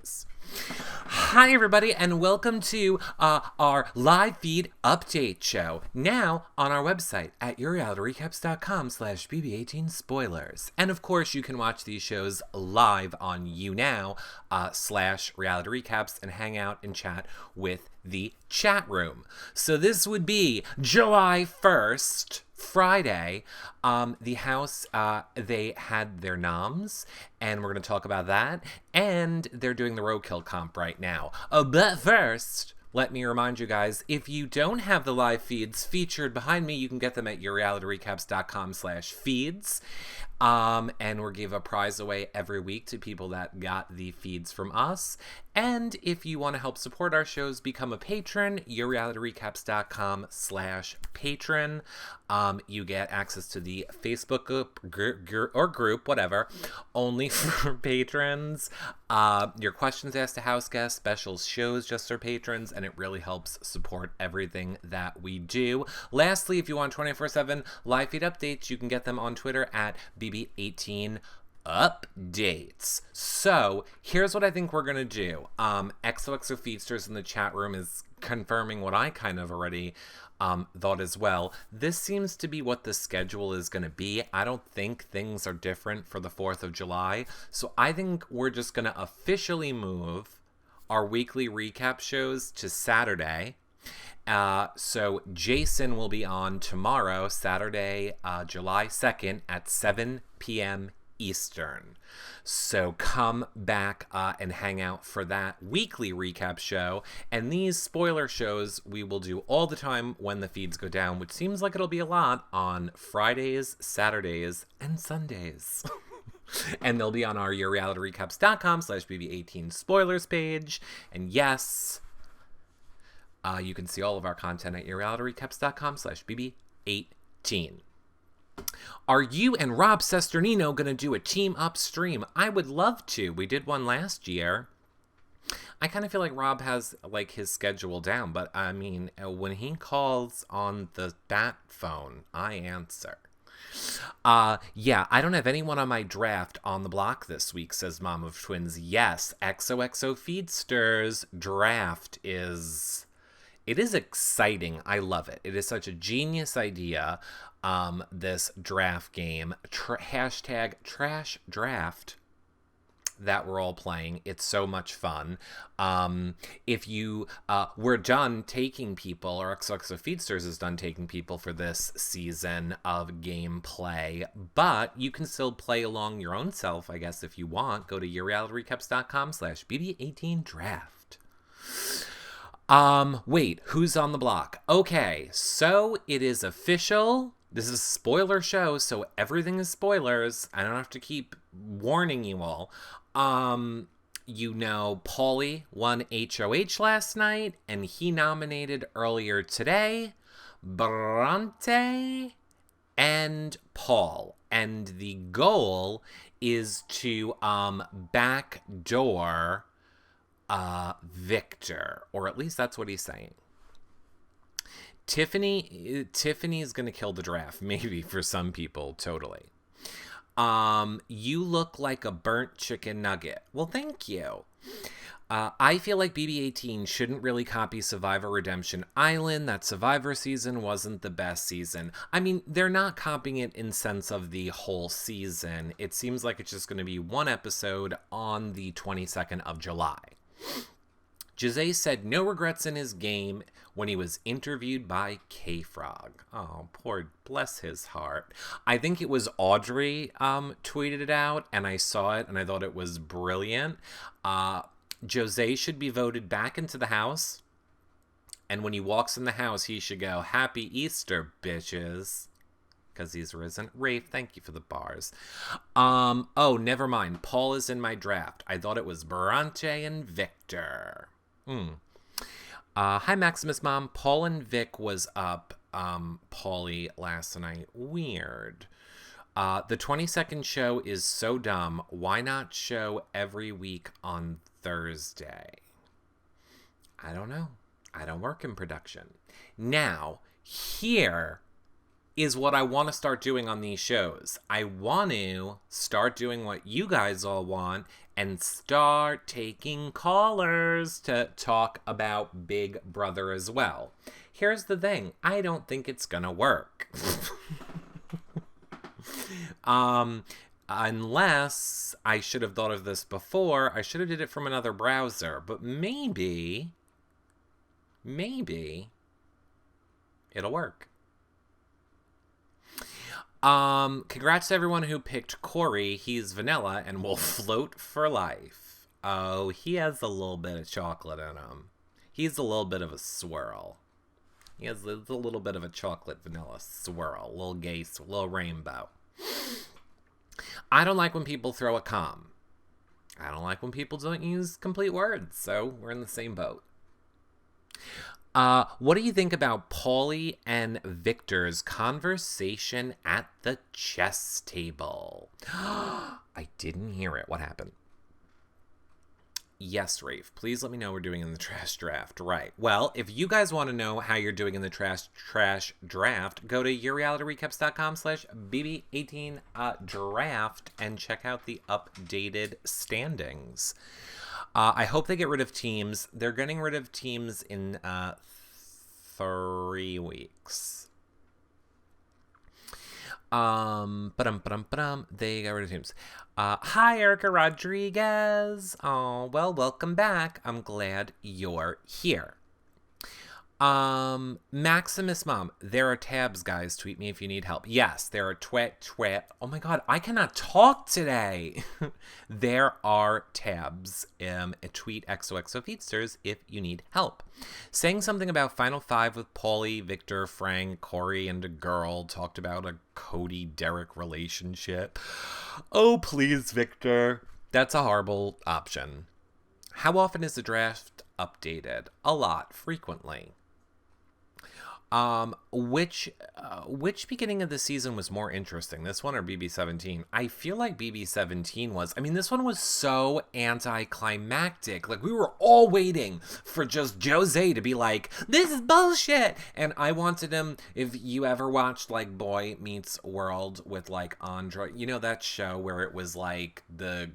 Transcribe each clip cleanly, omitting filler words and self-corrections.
spoilers. Hi, everybody, and welcome to our live feed update show. Now on our website at yourrealityrecaps.com/BB18 spoilers. And of course, you can watch these shows live on YouNow /reality recaps and hang out and chat with the chat room. So this would be July 1st. Friday, the House, they had their noms, and we're going to talk about that, and they're doing the Roadkill comp right now. But first, let me remind you guys, if you don't have the live feeds featured behind me, you can get them at yourrealityrecaps.com/feeds. And we'll give a prize away every week to people that got the feeds from us. And if you want to help support our shows, become a patron, yourrealityrecaps.com/patron. You get access to the Facebook group, whatever, only for patrons. Your questions asked to house guests, special shows just for patrons, and it really helps support everything that we do. Lastly, if you want 24/7 live feed updates, you can get them on Twitter at BB18 updates. So here's what I think we're gonna do. XOXO Feedsters in the chat room is confirming what I kind of already thought as well. This seems to be what the schedule is going to be. I don't think things are different for the 4th of July. So I think we're just going to officially move our weekly recap shows to Saturday. So Jason will be on tomorrow, Saturday, July 2nd at 7 p.m. Eastern. So come back and hang out for that weekly recap show. And these spoiler shows we will do all the time when the feeds go down, which seems like it'll be a lot on Fridays, Saturdays, and Sundays. And they'll be on our yourrealityrecaps.com/BB18 spoilers page. And yes, you can see all of our content at yourrealityrecaps.com/BB18. Are you and Rob Sesternino going to do a team up stream? I would love to. We did one last year. I kind of feel like Rob has like his schedule down, but I mean, when he calls on the bat phone, I answer. Yeah, I don't have anyone on my draft on the block this week, says Mom of Twins. Yes, XOXO Feedsters draft is... It is exciting. I love it. It is such a genius idea. This draft game, hashtag trash draft, that we're all playing. It's so much fun. If you we're done taking people, or XOXO Feedsters is done taking people for this season of gameplay, but you can still play along your own self, I guess, if you want. Go to yourrealityrecaps.com/BB18 draft. Wait, who's on the block? Okay, so it is official. This is a spoiler show, so everything is spoilers. I don't have to keep warning you all. You know, Paulie won HOH last night, and he nominated earlier today Bronte and Paul. And the goal is to backdoor Victor, or at least that's what he's saying. Tiffany is gonna kill the draft, maybe for some people, totally. You look like a burnt chicken nugget. Well, thank you. I feel like BB18 shouldn't really copy Survivor Redemption Island. That Survivor season wasn't the best season. I mean, they're not copying it in sense of the whole season. It seems like it's just going to be one episode on the 22nd of July. Jose said no regrets in his game when he was interviewed by K-Frog. Oh, poor, bless his heart. I think it was Audrey tweeted it out, and I saw it, and I thought it was brilliant. Jose should be voted back into the house, and when he walks in the house, he should go, "Happy Easter, bitches," because he's risen. Rafe, thank you for the bars. Oh, never mind. Paul is in my draft. I thought it was Bronte and Victor. Hi, Maximus Mom. Paul and Vic was up, Paulie, last night. Weird. The 22nd show is so dumb. Why not show every week on Thursday? I don't know. I don't work in production. Now, here is what I want to start doing on these shows. I want to start doing what you guys all want and start taking callers to talk about Big Brother as well. Here's the thing. I don't think it's gonna work. Unless I should have thought of this before. I should have did it from another browser. But maybe it'll work. Congrats to everyone who picked Corey. He's vanilla and will float for life. Oh, he has a little bit of chocolate in him. He's a little bit of a swirl. He has a little bit of a chocolate vanilla swirl. Little gay, little rainbow. I don't like when people throw a comm. I don't like when people don't use complete words. So we're in the same boat. What do you think about Paulie and Victor's conversation at the chess table? I didn't hear it. What happened? Yes, Rafe. Please let me know we're doing in the trash draft. Right. Well, if you guys want to know how you're doing in the trash draft, go to yourrealityrecaps.com/BB18 draft and check out the updated standings. I hope they get rid of teams. They're getting rid of teams in 3 weeks. They got rid of teams. Hi, Erica Rodriguez. Oh, well, welcome back. I'm glad you're here. Maximus Mom, there are tabs, guys. Tweet me if you need help. Yes, there are twit. Oh my god, I cannot talk today. There are tabs. Tweet XOXO Feedsters if you need help. Saying something about Final Five with Paulie, Victor, Frank, Corey, and a girl. Talked about a Cody Derek relationship. Oh, please, Victor. That's a horrible option. How often is the draft updated? A lot, frequently. Which beginning of the season was more interesting, this one or BB17? I feel like BB17 was. I mean, this one was so anticlimactic. Like, we were all waiting for just Jose to be like, this is bullshit. And I wanted him, if you ever watched, like, Boy Meets World with, like, Andre, you know that show where it was, like, the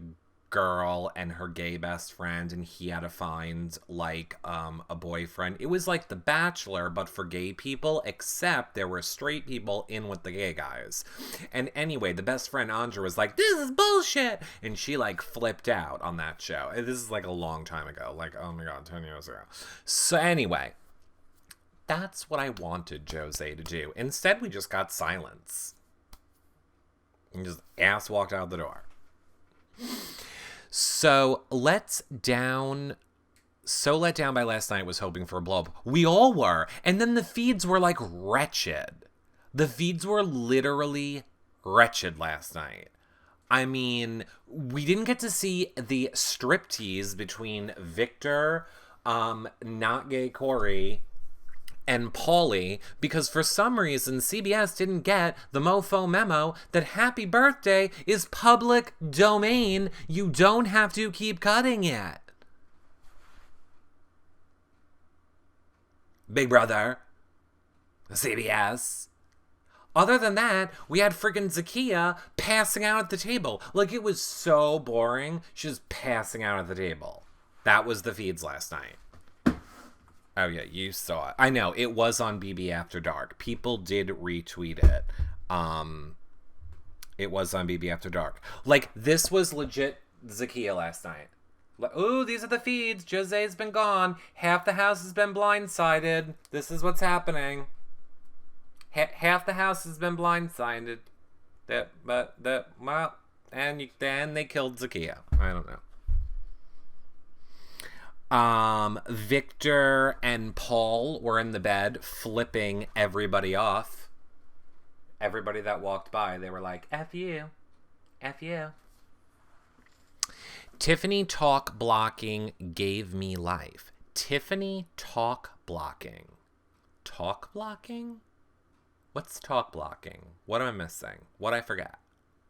girl and her gay best friend, and he had to find like a boyfriend. It was like The Bachelor but for gay people, except there were straight people in with the gay guys. And anyway, the best friend Andra was like, this is bullshit, and she like flipped out on that show. This is like a long time ago, like, oh my god, 10 years ago. So anyway, that's what I wanted Jose to do. Instead, we just got silence and just ass walked out the door. So let down by last night was hoping for a blow up. We all were. And then the feeds were like wretched. The feeds were literally wretched last night. I mean, we didn't get to see the striptease between Victor, not gay Corey, and Paulie, because for some reason CBS didn't get the mofo memo that Happy Birthday is public domain. You don't have to keep cutting it. Big Brother, CBS. Other than that, we had freaking Zakiya passing out at the table. Like, it was so boring. She was passing out at the table. That was the feeds last night. Oh, yeah, you saw it. I know, it was on BB After Dark. People did retweet it. It was on BB After Dark. Like, this was legit Zakiya last night. Like, ooh, these are the feeds. Jose's been gone. Half the house has been blindsided. This is what's happening. Half the house has been blindsided. And then they killed Zakiya. I don't know. Victor and Paul were in the bed flipping everybody off. Everybody that walked by, they were like, F you. F you. Tiffany talk blocking gave me life. Tiffany talk blocking. Talk blocking? What's talk blocking? What am I missing? What I forgot?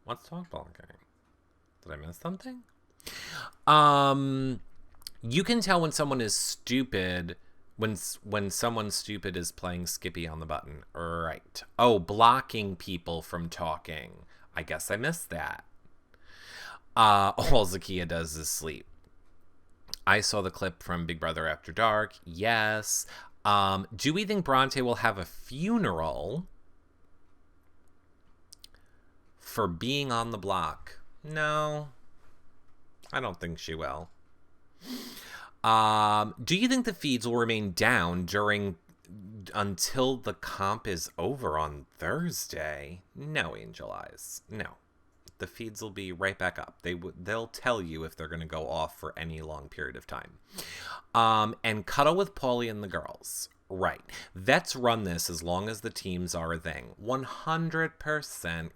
What's talk blocking? Did I miss something? You can tell when someone is stupid When someone stupid is playing Skippy on the button. Right. Oh, blocking people from talking. I guess I missed that. All Zakiya does is sleep. I saw the clip from Big Brother After Dark. Yes. Do we think Bronte will have a funeral for being on the block? No. I don't think she will. Do you think the feeds will remain down until the comp is over on Thursday? No, Angel Eyes. No. The feeds will be right back up. They'll tell you if they're going to go off for any long period of time. And cuddle with Paulie and the girls. Right. Vets run this as long as the teams are a thing. 100%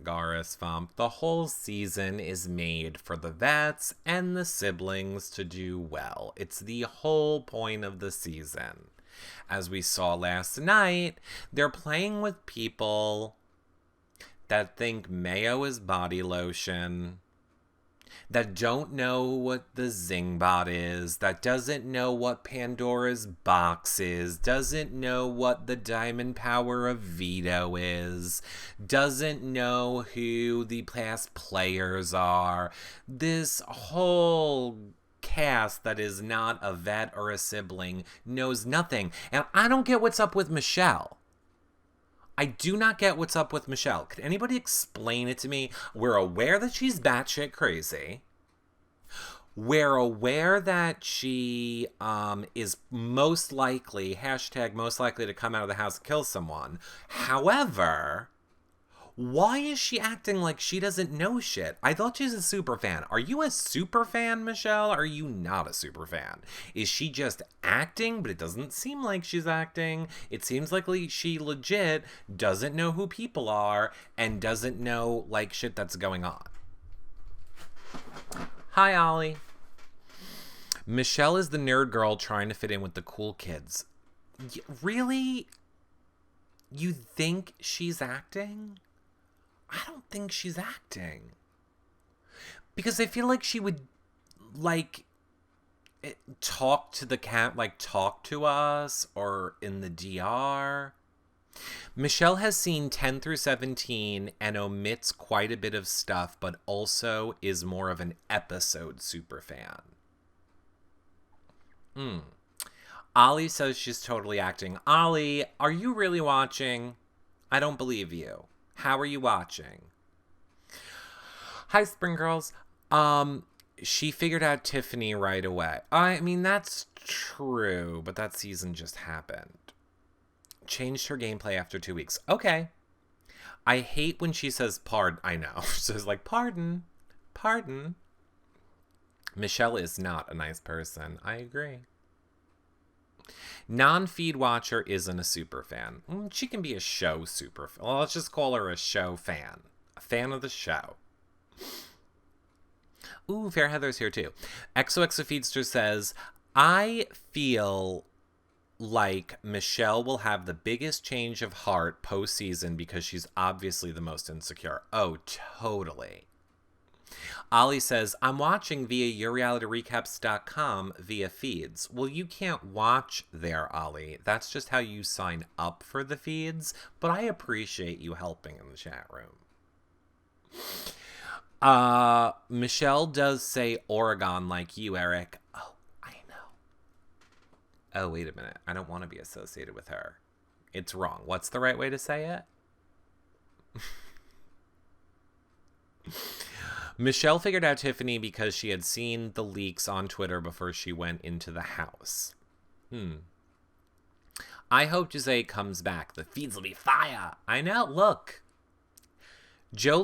Garis Fump. The whole season is made for the vets and the siblings to do well. It's the whole point of the season. As we saw last night, they're playing with people that think mayo is body lotion, that don't know what the Zingbot is, that doesn't know what Pandora's box is, doesn't know what the diamond power of veto is, doesn't know who the past players are. This whole cast that is not a vet or a sibling knows nothing. And I don't get what's up with Michelle. I do not get what's up with Michelle. Could anybody explain it to me? We're aware that she's batshit crazy. We're aware that she is most likely, #most likely to come out of the house and kill someone. However, why is she acting like she doesn't know shit? I thought she's a super fan. Are you a super fan, Michelle? Or are you not a super fan? Is she just acting, but it doesn't seem like she's acting? It seems like she legit doesn't know who people are and doesn't know, like, shit that's going on. Hi, Ollie. Michelle is the nerd girl trying to fit in with the cool kids. Really? You think she's acting? I don't think she's acting. Because I feel like she would, like, talk to the cat, like, talk to us, or in the DR. Michelle has seen 10 through 17 and omits quite a bit of stuff, but also is more of an episode superfan. Ollie says she's totally acting. Ollie, are you really watching? I don't believe you. How are you watching? Hi, Spring Girls. She figured out Tiffany right away. I mean, that's true, but that season just happened. Changed her gameplay after 2 weeks. Okay. I hate when she says pardon. I know. She says, like, pardon. Pardon. Michelle is not a nice person. I agree. Non-feed watcher isn't a super fan. She can be a show super fan. Well, let's just call her a show fan. A fan of the show. Ooh, Fair Heather's here too. XOXO Feedster says, I feel like Michelle will have the biggest change of heart post-season because she's obviously the most insecure. Oh, totally. Ollie says, I'm watching via yourrealityrecaps.com via feeds. Well, you can't watch there, Ollie. That's just how you sign up for the feeds, but I appreciate you helping in the chat room. Michelle does say Oregon like you, Eric. Oh, I know. Oh, wait a minute. I don't want to be associated with her. It's wrong. What's the right way to say it? Michelle figured out Tiffany because she had seen the leaks on Twitter before she went into the house. I hope Jose comes back. The feeds will be fire. I know. Look. Jose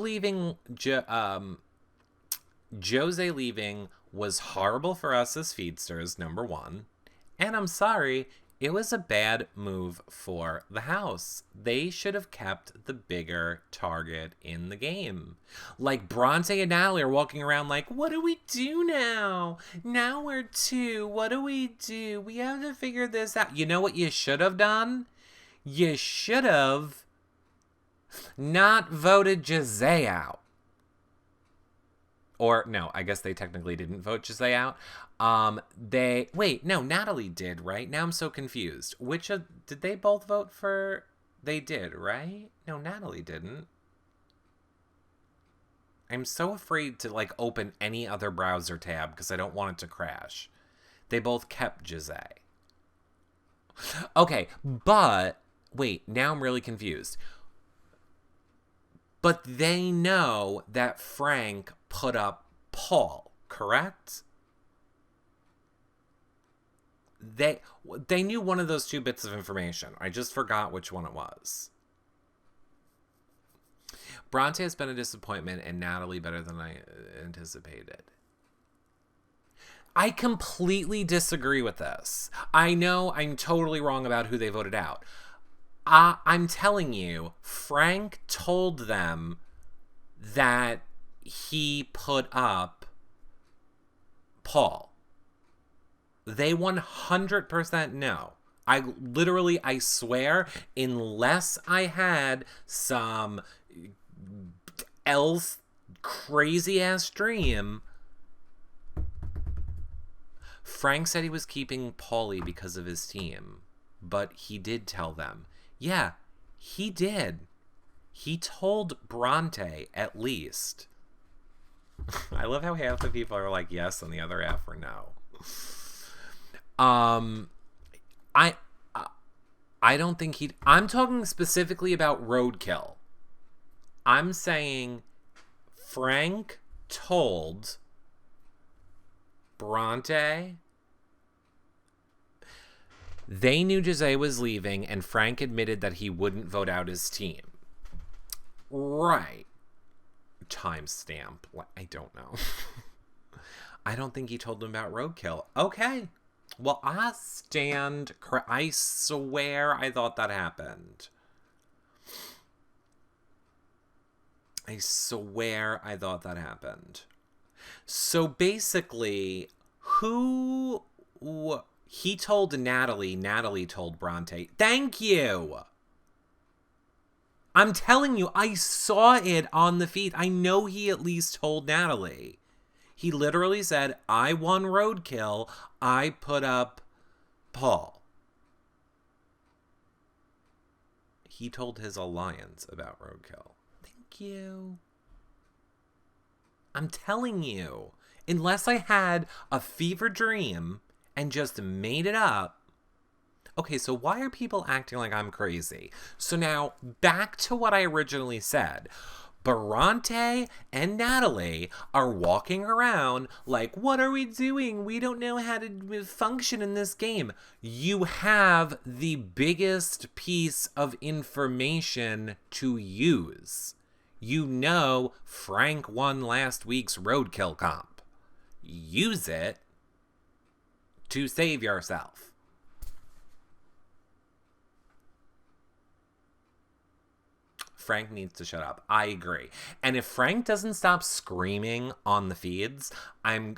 leaving was horrible for us as feedsters, number one. And I'm sorry, it was a bad move for the house. They should have kept the bigger target in the game. Like, Bronte and Natalie are walking around like, what do we do now? Now we're 2. What do? We have to figure this out. You know what you should have done? You should have not voted Jose out. Or no, I guess they technically didn't vote Giselle out. Natalie did, right? Now I'm so confused. Did they both vote for? They did, right? No, Natalie didn't. I'm so afraid to like open any other browser tab because I don't want it to crash. They both kept Giselle. Okay, but wait, now I'm really confused. But they know that Frank put up Paul, correct? They knew one of those two bits of information. I just forgot which one it was. Bronte has been a disappointment and Natalie better than I anticipated. I completely disagree with this. I know I'm totally wrong about who they voted out. I'm telling you, Frank told them that he put up Paul. They 100% know. I swear, unless I had some else crazy ass dream, Frank said he was keeping Paulie because of his team, but he did tell them. Yeah, he did. He told Bronte, at least. I love how half the people are like yes and the other half are no. I don't think I'm talking specifically about Roadkill. I'm saying Frank told Bronte. They knew Giselle was leaving, and Frank admitted that he wouldn't vote out his team. Right. Timestamp. I don't know. I don't think he told them about Roadkill. Okay. Well, I swear I thought that happened. I swear I thought that happened. So basically, he told Natalie told Bronte. Thank you! I'm telling you, I saw it on the feed. I know he at least told Natalie. He literally said, I won Roadkill. I put up Paul. He told his alliance about Roadkill. Thank you. I'm telling you, unless I had a fever dream and just made it up. Okay, so why are people acting like I'm crazy? So now, back to what I originally said. Bronte and Natalie are walking around like, what are we doing? We don't know how to function in this game. You have the biggest piece of information to use. You know Frank won last week's Roadkill comp. Use it to save yourself. Frank needs to shut up. I agree. And if Frank doesn't stop screaming on the feeds, I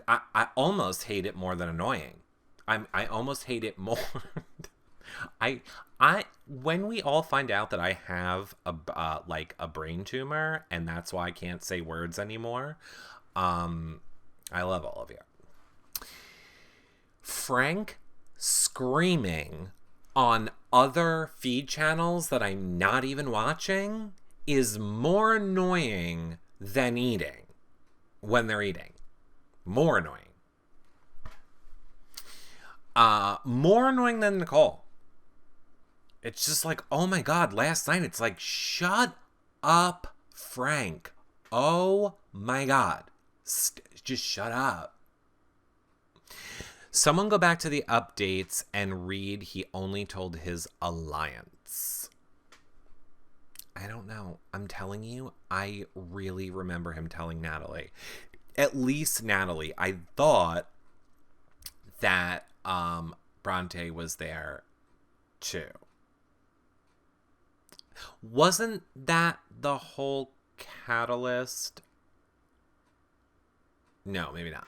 almost hate it more than annoying. I almost hate it more. When we all find out that I have a brain tumor and that's why I can't say words anymore, I love all of you. Frank screaming on other feed channels that I'm not even watching is more annoying than eating when they're eating. More annoying. More annoying than Nicole. It's just like, oh my God, last night it's like, shut up, Frank. Oh my God. Just shut up. Someone go back to the updates and read he only told his alliance. I don't know. I'm telling you, I really remember him telling Natalie. At least Natalie. I thought that Bronte was there too. Wasn't that the whole catalyst? No, maybe not.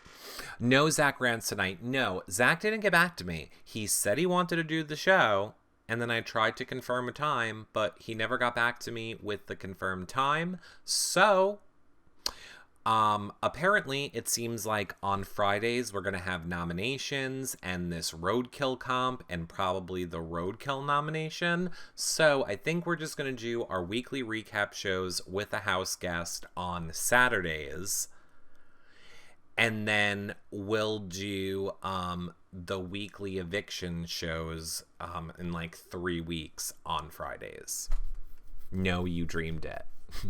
No, Zach rants tonight. No, Zach didn't get back to me. He said he wanted to do the show, and then I tried to confirm a time, but he never got back to me with the confirmed time. So, Apparently, it seems like on Fridays we're gonna have nominations and this Roadkill comp and probably the Roadkill nomination. So I think we're just gonna do our weekly recap shows with a house guest on Saturdays. And then we'll do the weekly eviction shows in like 3 weeks on Fridays. No, you dreamed it.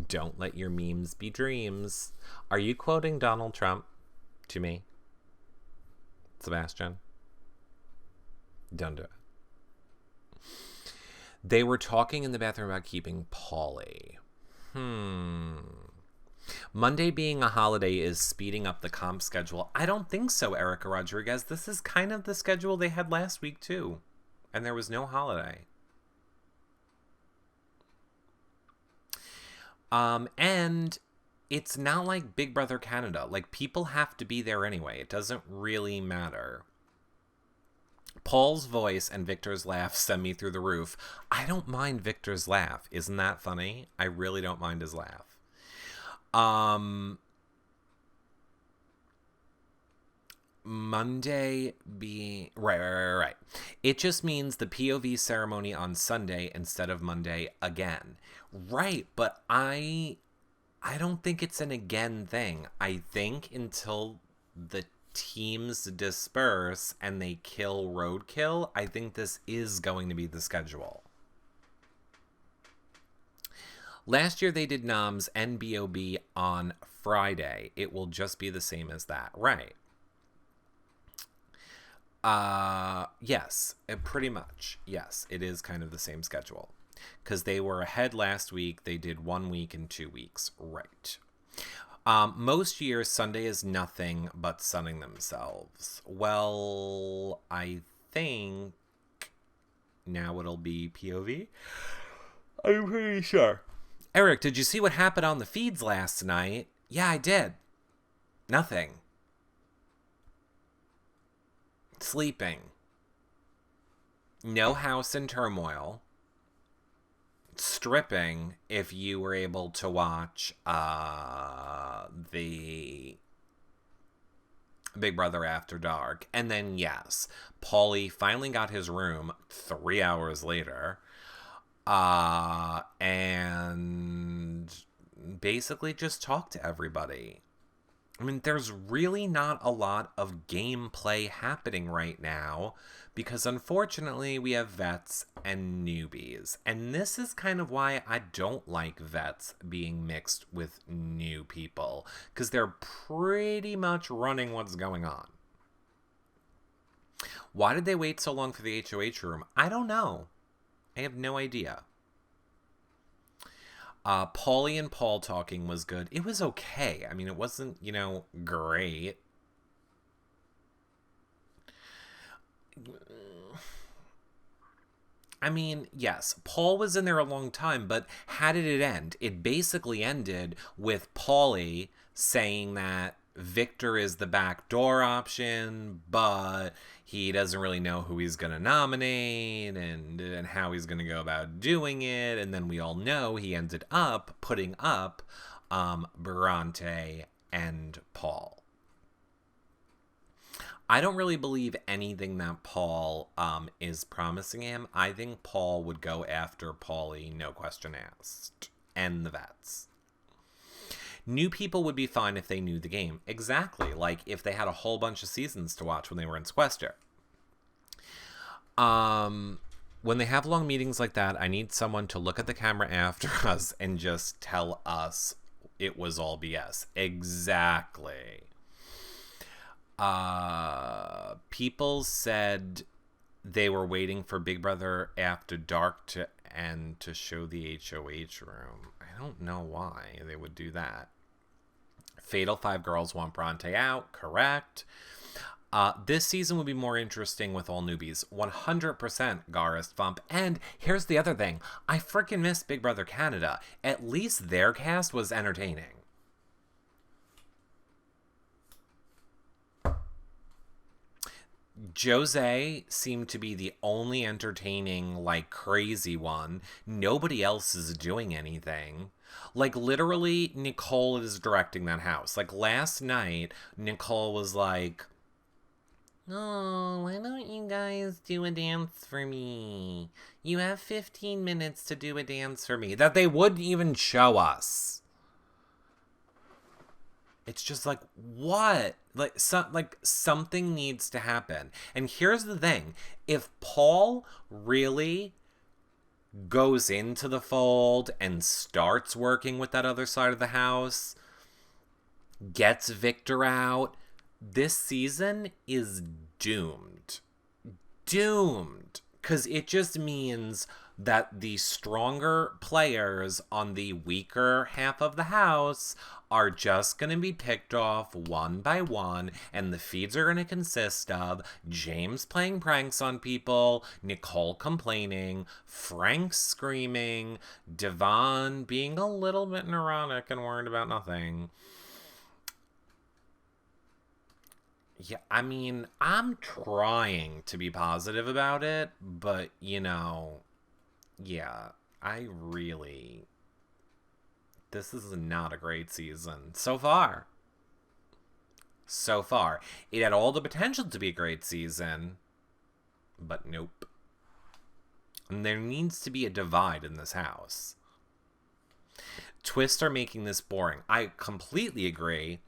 Don't let your memes be dreams. Are you quoting Donald Trump to me, Sebastian? Don't do it. They were talking in the bathroom about keeping Polly. Monday being a holiday is speeding up the comp schedule. I don't think so, Erica Rodriguez. This is kind of the schedule they had last week, too. And there was no holiday. And it's not like Big Brother Canada. Like, people have to be there anyway. It doesn't really matter. Paul's voice and Victor's laugh send me through the roof. I don't mind Victor's laugh. Isn't that funny? I really don't mind his laugh. Monday being right. It just means the POV ceremony on Sunday instead of Monday again. Right, but I don't think it's an again thing. I think until the teams disperse and they kill Roadkill, I think this is going to be the schedule. Last year they did noms and BOB on Friday. It will just be the same as that. Right. Yes, pretty much. Yes, it is kind of the same schedule. Because they were ahead last week. They did 1 week and 2 weeks. Right. Most years, Sunday is nothing but sunning themselves. Well, I think now it'll be POV. I'm pretty sure. Eric, did you see what happened on the feeds last night? Yeah, I did. Nothing. Sleeping. No house in turmoil. Stripping if you were able to watch the Big Brother After Dark. And then, yes, Paulie finally got his room 3 hours later. And basically just talked to everybody. I mean, there's really not a lot of gameplay happening right now because unfortunately we have vets and newbies. And this is kind of why I don't like vets being mixed with new people because they're pretty much running what's going on. Why did they wait so long for the HOH room? I don't know. I have no idea. Paulie and Paul talking was good. It was okay. I mean, it wasn't, great. I mean, yes, Paul was in there a long time, but how did it end? It basically ended with Paulie saying that Victor is the backdoor option, but he doesn't really know who he's going to nominate and how he's going to go about doing it. And then we all know he ended up putting up Bronte and Paul. I don't really believe anything that Paul is promising him. I think Paul would go after Paulie, no question asked, and the vets. New people would be fine if they knew the game. Exactly. Like if they had a whole bunch of seasons to watch when they were in Sequester. When they have long meetings like that, I need someone to look at the camera after us and just tell us it was all BS. Exactly. People said they were waiting for Big Brother After Dark to end to show the HOH room. I don't know why they would do that. Fatal 5 girls want Bronte out. Correct. This season would be more interesting with all newbies. 100% Garist Fump. And here's the other thing. I freaking miss Big Brother Canada. At least their cast was entertaining. Jose seemed to be the only entertaining, like, crazy one. Nobody else is doing anything. Like, literally, Nicole is directing that house. Like, last night, Nicole was like, "Oh, why don't you guys do a dance for me? You have 15 minutes to do a dance for me." That they wouldn't even show us. It's just like, what? Like something needs to happen. And here's the thing. If Paul really goes into the fold and starts working with that other side of the house, gets Victor out, this season is doomed. Doomed. Because it just means that the stronger players on the weaker half of the house are just going to be picked off one by one, and the feeds are going to consist of James playing pranks on people, Nicole complaining, Frank screaming, Devon being a little bit neurotic and worried about nothing. Yeah, I mean, I'm trying to be positive about it, but, yeah, I really. This is not a great season. So far. So far. It had all the potential to be a great season, but nope. And there needs to be a divide in this house. Twists are making this boring. I completely agree.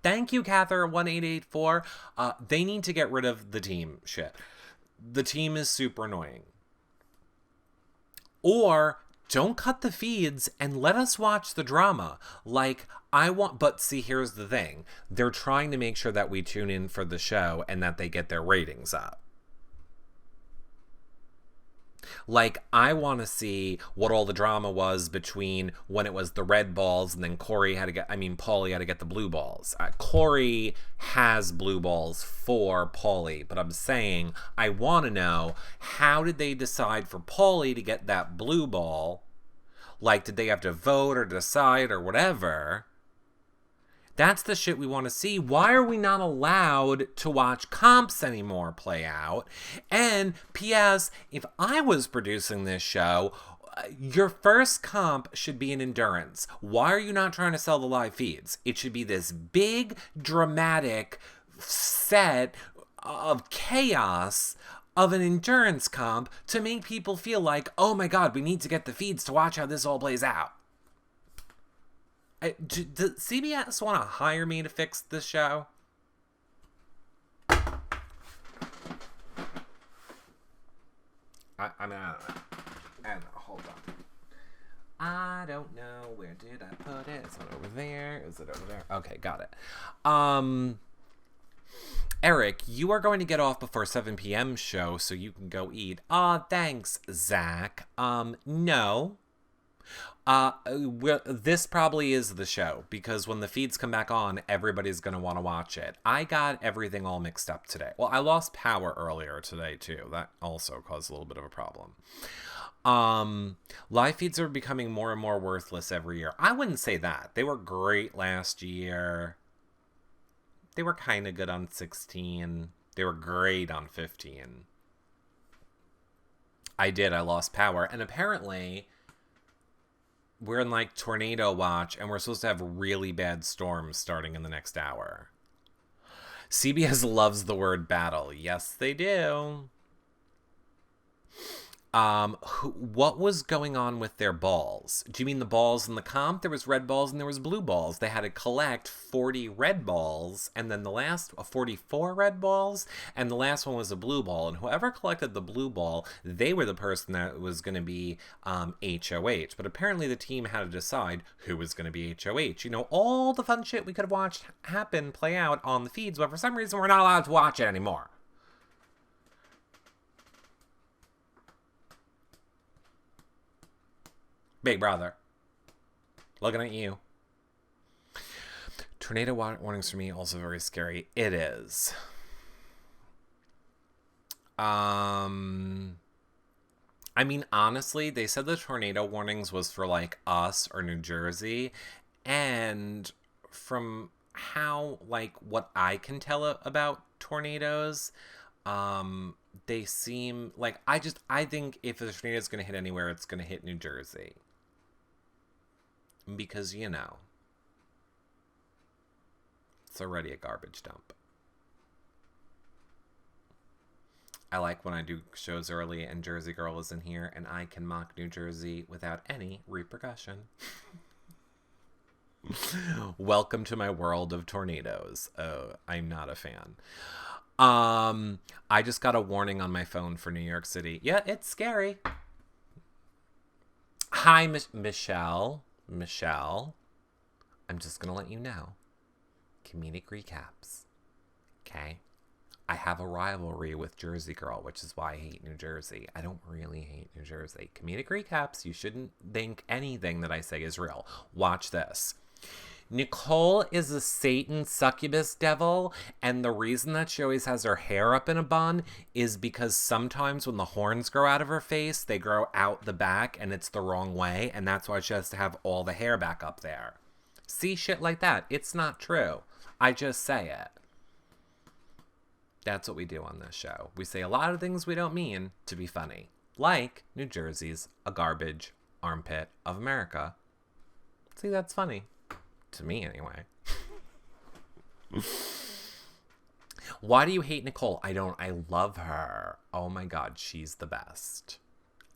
Thank you, Cather1884. They need to get rid of the team shit. The team is super annoying. Or don't cut the feeds and let us watch the drama. But see, here's the thing. They're trying to make sure that we tune in for the show and that they get their ratings up. Like, I want to see what all the drama was between when it was the red balls and then Paulie had to get the blue balls. Corey has blue balls for Paulie, but I'm saying I want to know, how did they decide for Paulie to get that blue ball? Like, did they have to vote or decide or whatever? That's the shit we want to see. Why are we not allowed to watch comps anymore play out? And P.S., if I was producing this show, your first comp should be an endurance. Why are you not trying to sell the live feeds? It should be this big, dramatic set of chaos of an endurance comp to make people feel like, oh my god, we need to get the feeds to watch how this all plays out. Does CBS want to hire me to fix this show? I mean, I don't know. Hold on. I don't know. Where did I put it? Is it over there? Is it over there? Okay, got it. Eric, you are going to get off before 7 p.m. show, so you can go eat. Thanks, Zach. No. This probably is the show, because when the feeds come back on, everybody's going to want to watch it. I got everything all mixed up today. Well, I lost power earlier today, too. That also caused a little bit of a problem. Live feeds are becoming more and more worthless every year. I wouldn't say that. They were great last year. They were kind of good on 16. They were great on 15. I lost power. And apparently, we're in tornado watch, and we're supposed to have really bad storms starting in the next hour. CBS loves the word battle. Yes, they do. What was going on with their balls? Do you mean the balls in the comp? There was red balls and there was blue balls. They had to collect 40 red balls, and then 44 red balls, and the last one was a blue ball. And whoever collected the blue ball, they were the person that was going to be HOH. But apparently the team had to decide who was going to be HOH. All the fun shit we could have watched play out on the feeds, but for some reason we're not allowed to watch it anymore. Big brother. Looking at you. Tornado warnings for me, also very scary. It is. I mean, honestly, they said the tornado warnings was for us or New Jersey. And from how, what I can tell about tornadoes, they seem I think if the tornado is going to hit anywhere, it's going to hit New Jersey. Because, you know, it's already a garbage dump. I like when I do shows early and Jersey Girl isn't here and I can mock New Jersey without any repercussion. Welcome to my world of tornadoes. I'm not a fan. I just got a warning on my phone for New York City. Yeah, it's scary. Hi, Michelle. Michelle. I'm just going to let you know. Comedic recaps. Okay? I have a rivalry with Jersey Girl, which is why I hate New Jersey. I don't really hate New Jersey. Comedic recaps. You shouldn't think anything that I say is real. Watch this. Nicole is a Satan succubus devil, and the reason that she always has her hair up in a bun is because sometimes when the horns grow out of her face, they grow out the back, and it's the wrong way, and that's why she has to have all the hair back up there. See shit like that. It's not true. I just say it. That's what we do on this show. We say a lot of things we don't mean to be funny. Like, New Jersey's a garbage armpit of America. See, that's funny. To me, anyway. Why do you hate Nicole? I don't. I love her. Oh my God, she's the best.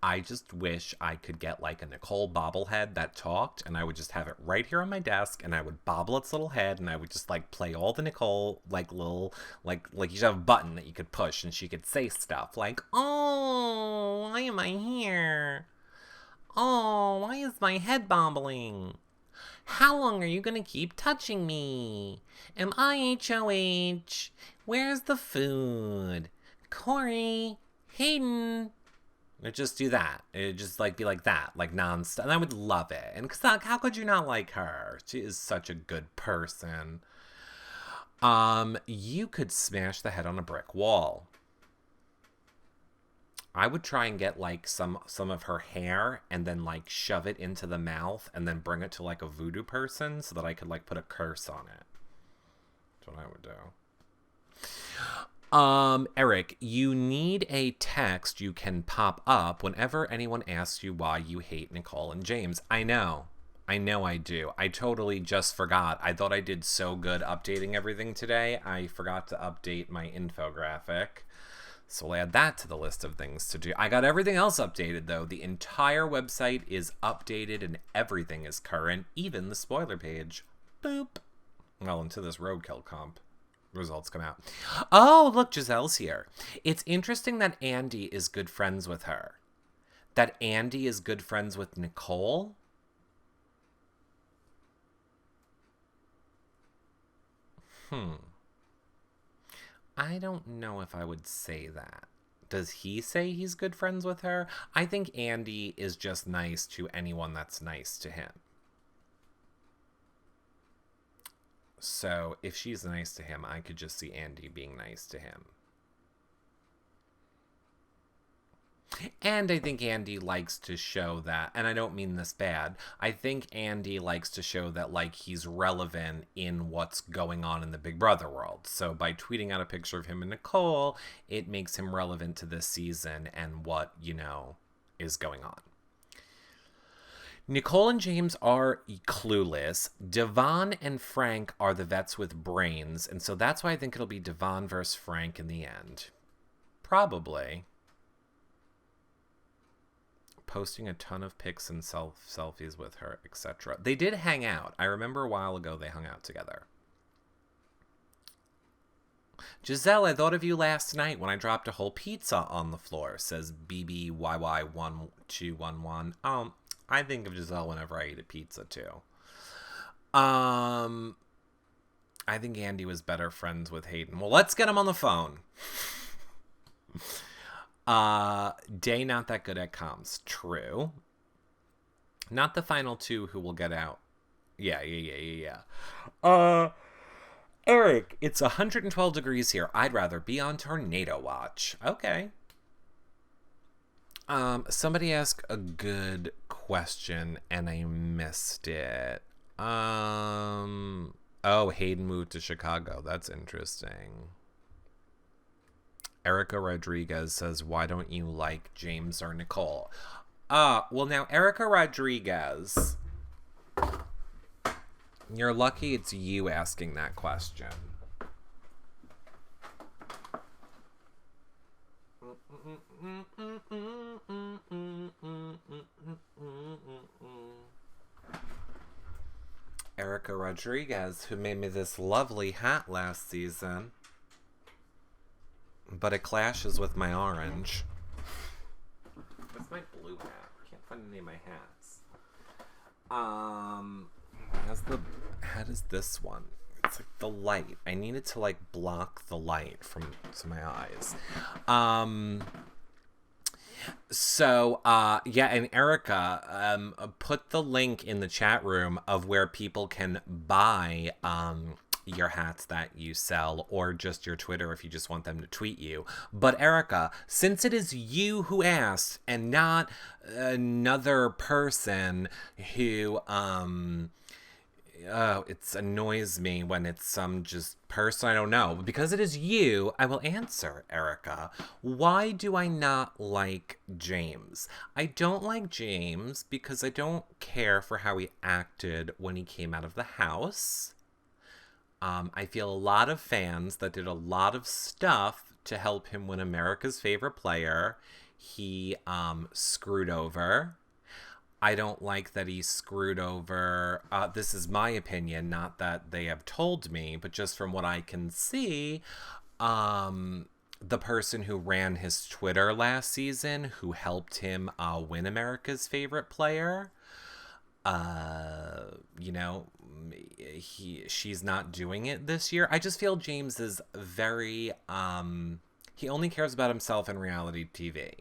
I just wish I could get like a Nicole bobblehead that talked, and I would just have it right here on my desk, and I would bobble its little head, and I would just like play all the Nicole like little like you should have a button that you could push, and she could say stuff like, "Oh, why am I here? Oh, why is my head bobbling? How long are you going to keep touching me? Am I HOH? Where's the food? Corey, Hayden." It'd just do that. It'd just like be like that, like nonstop. And I would love it. And cause how could you not like her? She is such a good person. You could smash the head on a brick wall. I would try and get like some of her hair and then like shove it into the mouth and then bring it to like a voodoo person so that I could like put a curse on it. That's what I would do. Eric, you need a text you can pop up whenever anyone asks you why you hate Nicole and James. I know I do. I totally just forgot. I thought I did so good updating everything today. I forgot to update my infographic. So we'll add that to the list of things to do. I got everything else updated, though. The entire website is updated and everything is current, even the spoiler page. Boop. Well, until this Roadkill comp results come out. Oh, look, Giselle's here. It's interesting that Andy is good friends with her. That Andy is good friends with Nicole? I don't know if I would say that. Does he say he's good friends with her? I think Andy is just nice to anyone that's nice to him. So if she's nice to him, I could just see Andy being nice to him. And I think Andy likes to show that, and I don't mean this bad, I think Andy likes to show that, like, he's relevant in what's going on in the Big Brother world. So by tweeting out a picture of him and Nicole, it makes him relevant to this season and what, you know, is going on. Nicole and James are clueless. Devon and Frank are the vets with brains, and so that's why I think it'll be Devon versus Frank in the end. Probably. Posting a ton of pics and selfies with her, etc. They did hang out. I remember a while ago they hung out together. Giselle, I thought of you last night when I dropped a whole pizza on the floor, says BBYY1211. I think of Giselle whenever I eat a pizza, too. I think Andy was better friends with Hayden. Well, let's get him on the phone. Day not that good at comms. True. Not the final two who will get out. Yeah. Eric, it's 112 degrees here. I'd rather be on tornado watch. Okay. Somebody asked a good question and I missed it. Oh, Hayden moved to Chicago. That's interesting. Erica Rodriguez says, why don't you like James or Nicole? Well, now, Erica Rodriguez, You're lucky it's you asking that question. Erica Rodriguez, who made me this lovely hat last season. But it clashes with my orange. That's my blue hat. I can't find any of my hats. How does this one? It's like the light. I needed to like block the light from my eyes. Yeah, and Erica, put the link in the chat room of where people can buy your hats that you sell, or just your Twitter if you just want them to tweet you. But Erica, since it is you who asked and not another person who it annoys me when it's some just person I don't know. But because it is you, I will answer, Erica. Why do I not like James? I don't like James because I don't care for how he acted when he came out of the house. I feel a lot of fans that did a lot of stuff to help him win America's Favorite Player. He screwed over. I don't like that he screwed over. This is my opinion, not that they have told me, but just from what I can see, the person who ran his Twitter last season, who helped him win America's Favorite Player, she's not doing it this year. I just feel James is very, he only cares about himself in reality TV.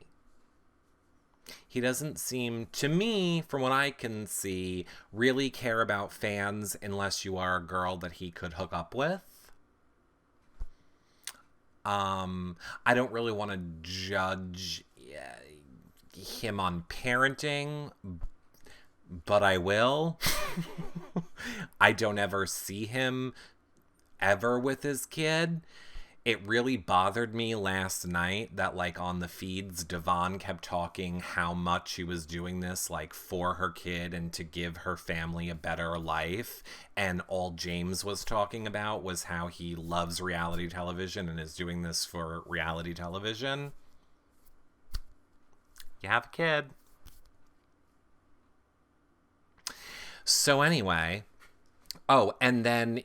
He doesn't seem, to me, from what I can see, really care about fans unless you are a girl that he could hook up with. I don't really want to judge him on parenting, but I will. I don't ever see him ever with his kid. It really bothered me last night that, like, on the feeds, Devon kept talking how much she was doing this, like, for her kid and to give her family a better life. And all James was talking about was how he loves reality television and is doing this for reality television. You have a kid. So anyway, and then,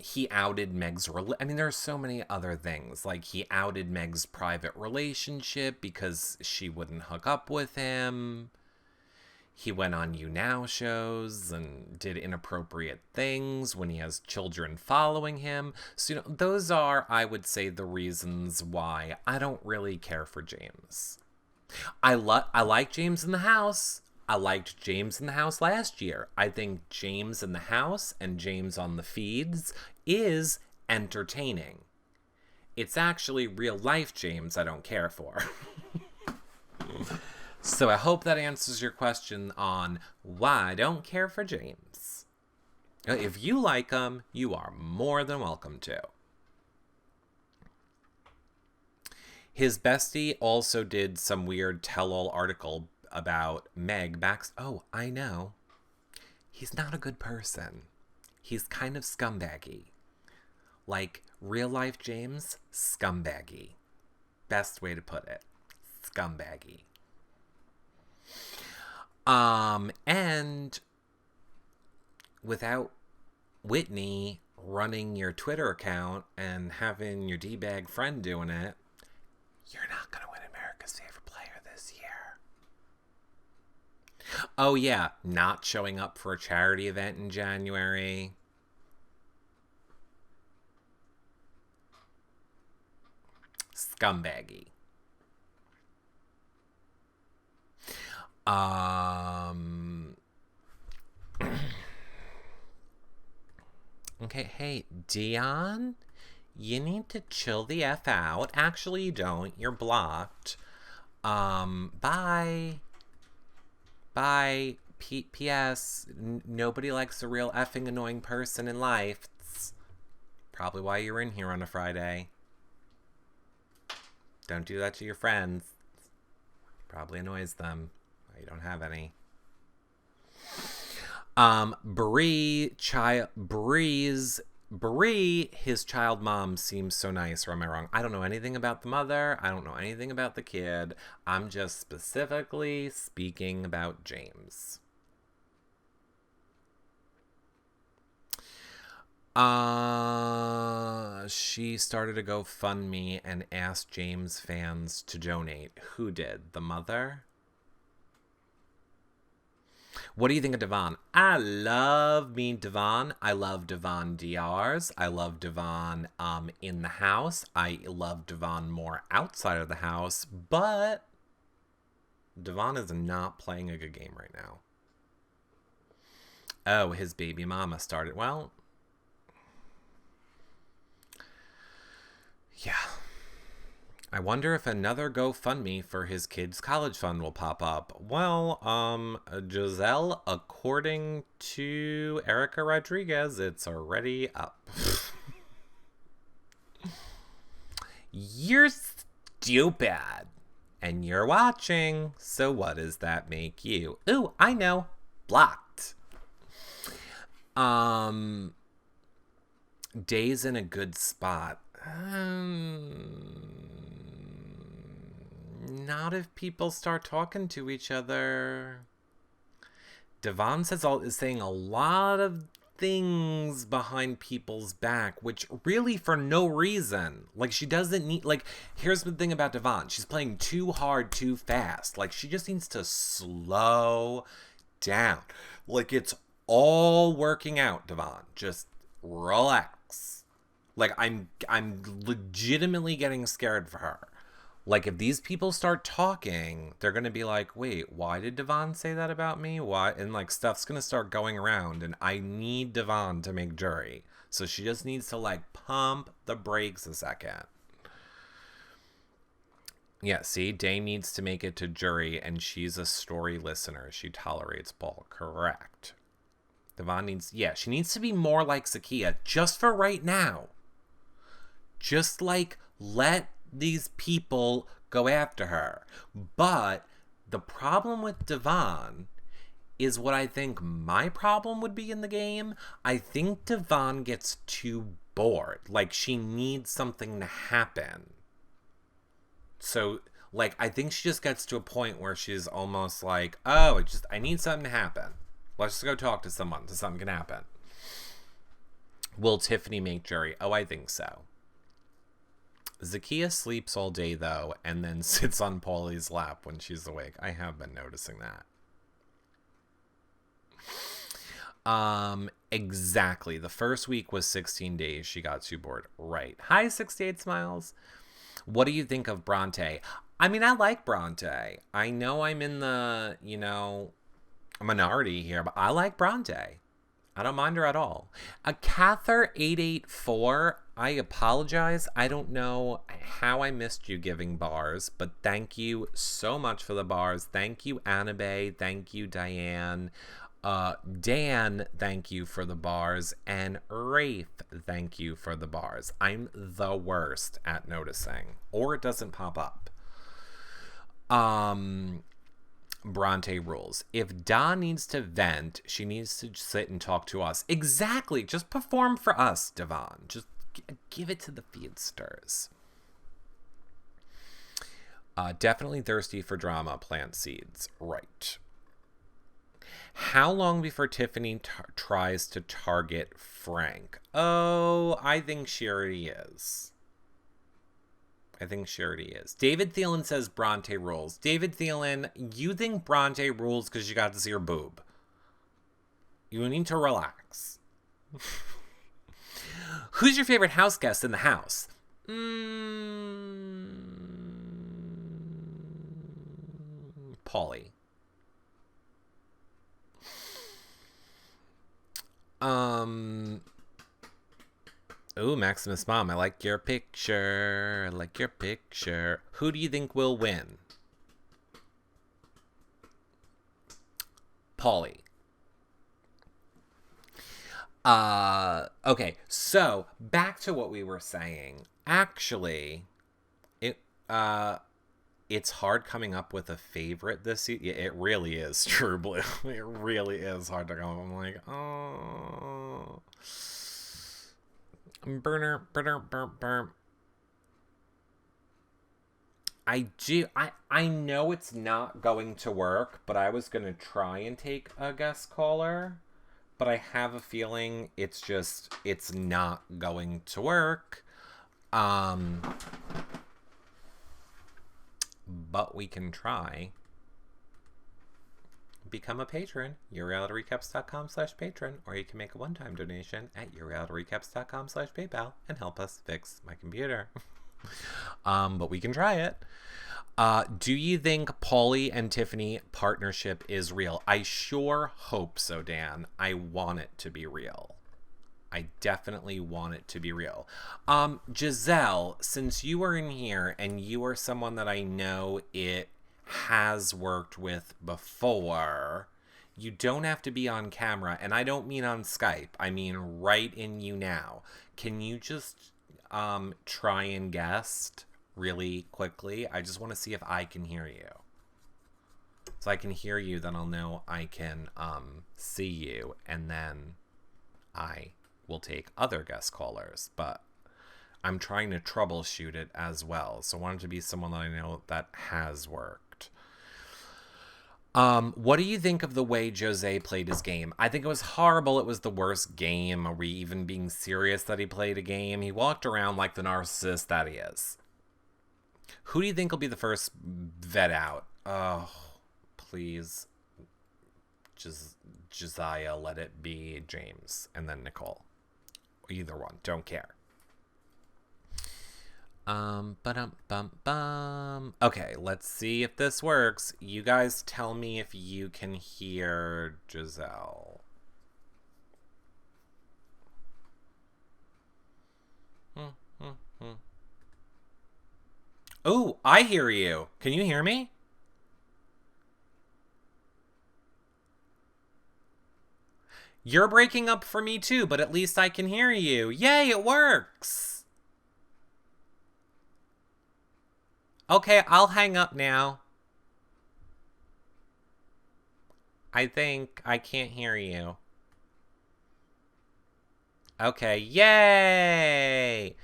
he outed Meg's, there's so many other things. Like, he outed Meg's private relationship because she wouldn't hook up with him. He went on You Now shows and did inappropriate things when he has children following him. So, those are, I would say, the reasons why I don't really care for James. I like James in the House. I liked James in the House last year. I think James in the House and James on the feeds is entertaining. It's actually real life James I don't care for. So I hope that answers your question on why I don't care for James. If you like him, you are more than welcome to. His bestie also did some weird tell-all article about Meg Oh, I know. He's not a good person. He's kind of scumbaggy. Like, real life James, scumbaggy. Best way to put it. Scumbaggy. And without Whitney running your Twitter account and having your D-bag friend doing it, you're not going to win America's Favorite Player this year. Oh, yeah. Not showing up for a charity event in January. Scumbaggy. Okay, hey, Dion, you need to chill the F out. Actually, you don't. You're blocked. Bye. Bye. P.S. Nobody likes a real effing annoying person in life. It's probably why you're in here on a Friday. Don't do that to your friends. Probably annoys them. You don't have any. Bree, his child mom seems so nice, or am I wrong? I don't know anything about the mother. I don't know anything about the kid. I'm just specifically speaking about James. She started a GoFundMe and asked James fans to donate. Who did? The mother? What do you think of Devon? I love me Devon. I love Devon DRs. I love Devon in the house. I love Devon more outside of the house, but Devon is not playing a good game right now. Oh, his baby mama started. Well, yeah. I wonder if another GoFundMe for his kid's college fund will pop up. Well, Giselle, according to Erica Rodriguez, it's already up. You're stupid. And you're watching. So what does that make you? Ooh, I know. Blocked. Days in a good spot. Not if people start talking to each other. Devon is saying a lot of things behind people's back, which really for no reason. Like, she doesn't need, like, here's the thing about Devon. She's playing too hard, too fast. Like, she just needs to slow down. Like, it's all working out, Devon. Just relax. Like, I'm legitimately getting scared for her. Like, if these people start talking, they're going to be like, wait, why did Devon say that about me? Why? And, like, stuff's going to start going around, and I need Devon to make jury. So she just needs to, like, pump the brakes a second. Yeah, see? Day needs to make it to jury, and she's a story listener. She tolerates bull. Correct. Devon needs... Yeah, she needs to be more like Zakiya, just for right now. Just, like, let these people go after her. But the problem with Devon is what I think my problem would be in the game. I think Devon gets too bored. Like, she needs something to happen. So, like, I think she just gets to a point where she's almost like, oh, I need something to happen. Let's just go talk to someone so something can happen. Will Tiffany make jury? Oh, I think so. Zakiya sleeps all day, though, and then sits on Paulie's lap when she's awake. I have been noticing that. Exactly. The first week was 16 days. She got too bored. Right. Hi, 68 Smiles. What do you think of Bronte? I mean, I like Bronte. I know I'm in the, minority here, but I like Bronte. I don't mind her at all. A Cather884, I apologize. I don't know how I missed you giving bars, but thank you so much for the bars. Thank you, Annabe. Thank you, Diane. Dan, thank you for the bars. And Rafe, thank you for the bars. I'm the worst at noticing, or it doesn't pop up. Bronte rules. If Da needs to vent, she needs to sit and talk to us. Exactly. Just perform for us, Devon. Just give it to the feedsters. Definitely thirsty for drama. Plant seeds. Right. How long before Tiffany tries to target Frank? Oh, I think she already is. David Thielen says Bronte rules. David Thielen, you think Bronte rules because you got to see her boob. You need to relax. Who's your favorite house guest in the house? Paulie. Ooh, Maximus Mom, I like your picture. Who do you think will win? Paulie. Okay, so back to what we were saying. Actually, it's hard coming up with a favorite this season. It really is, True Blue. It really is hard to come up. I'm like, oh. Burner. I know it's not going to work, but I was going to try and take a guest caller. But I have a feeling it's not going to work. But we can try. Become a patron, yourrealityrecaps.com/patron, or you can make a one-time donation at yourrealityrecaps.com/PayPal and help us fix my computer. But we can try it. Do you think Pauly and Tiffany partnership is real? I sure hope so, Dan. I want it to be real. I definitely want it to be real. Giselle, since you are in here and you are someone that I know it has worked with before, you don't have to be on camera. And I don't mean on Skype. I mean right in you now. Can you just try and guest really quickly? I just want to see if I can hear you. So I can hear you, then I'll know I can see you, and then I will take other guest callers. But I'm trying to troubleshoot it as well, so I want it to be someone that I know that has worked. What do you think of the way Jose played his game? I think it was horrible. It was the worst game. Are we even being serious that he played a game? He walked around like the narcissist that he is. Who do you think will be the first vet out? Oh, please. Josiah, let it be James, and then Nicole. Either one. Don't care. Okay, let's see if this works. You guys tell me if you can hear Giselle. Oh, I hear you. Can you hear me? You're breaking up for me too, but at least I can hear you. Yay, it works. Okay, I'll hang up now. I think I can't hear you. Okay, yay!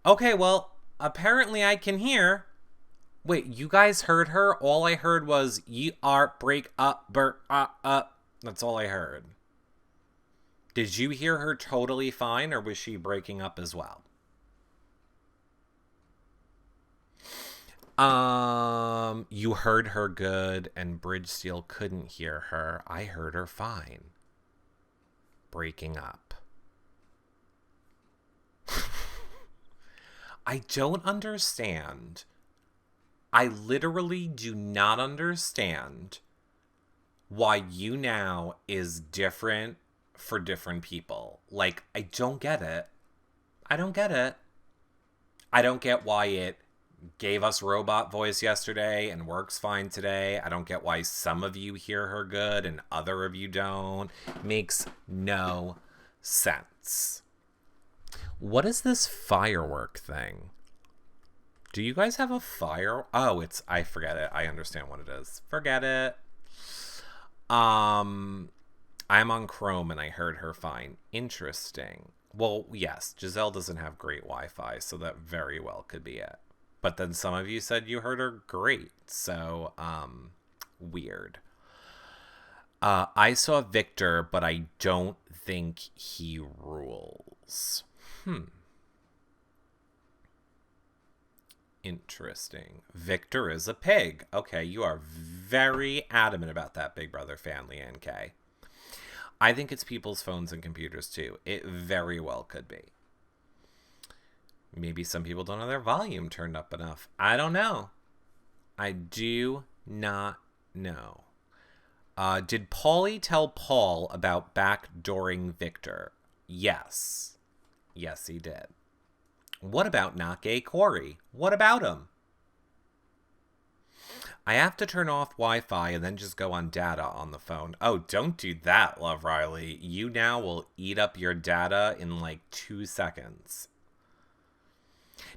Okay, well, apparently I can hear. Wait, you guys heard her? All I heard was, you are break up, up. That's all I heard. Did you hear her totally fine, or was she breaking up as well? You heard her good, and Bridgesteel couldn't hear her. I heard her fine. Breaking up. I don't understand. I literally do not understand why you now is different for different people. Like, I don't get it. I don't get it. I don't get why it gave us robot voice yesterday and works fine today. I don't get why some of you hear her good and other of you don't. Makes no sense. What is this firework thing? Do you guys have a fire? Oh, I forget it. I understand what it is. Forget it. I'm on Chrome and I heard her fine. Interesting. Well, yes, Giselle doesn't have great Wi-Fi, so that very well could be it. But then some of you said you heard her great, so, weird. I saw Victor, but I don't think he rules. Interesting. Victor is a pig. Okay, you are very adamant about that, Big Brother fan, Leanne K. I think it's people's phones and computers, too. It very well could be. Maybe some people don't have their volume turned up enough. I don't know. I do not know. Did Pauly tell Paul about backdooring Victor? Yes. Yes, he did. What about not gay Corey? What about him? I have to turn off Wi-Fi and then just go on data on the phone. Oh, don't do that, Love Riley. You now will eat up your data in like 2 seconds.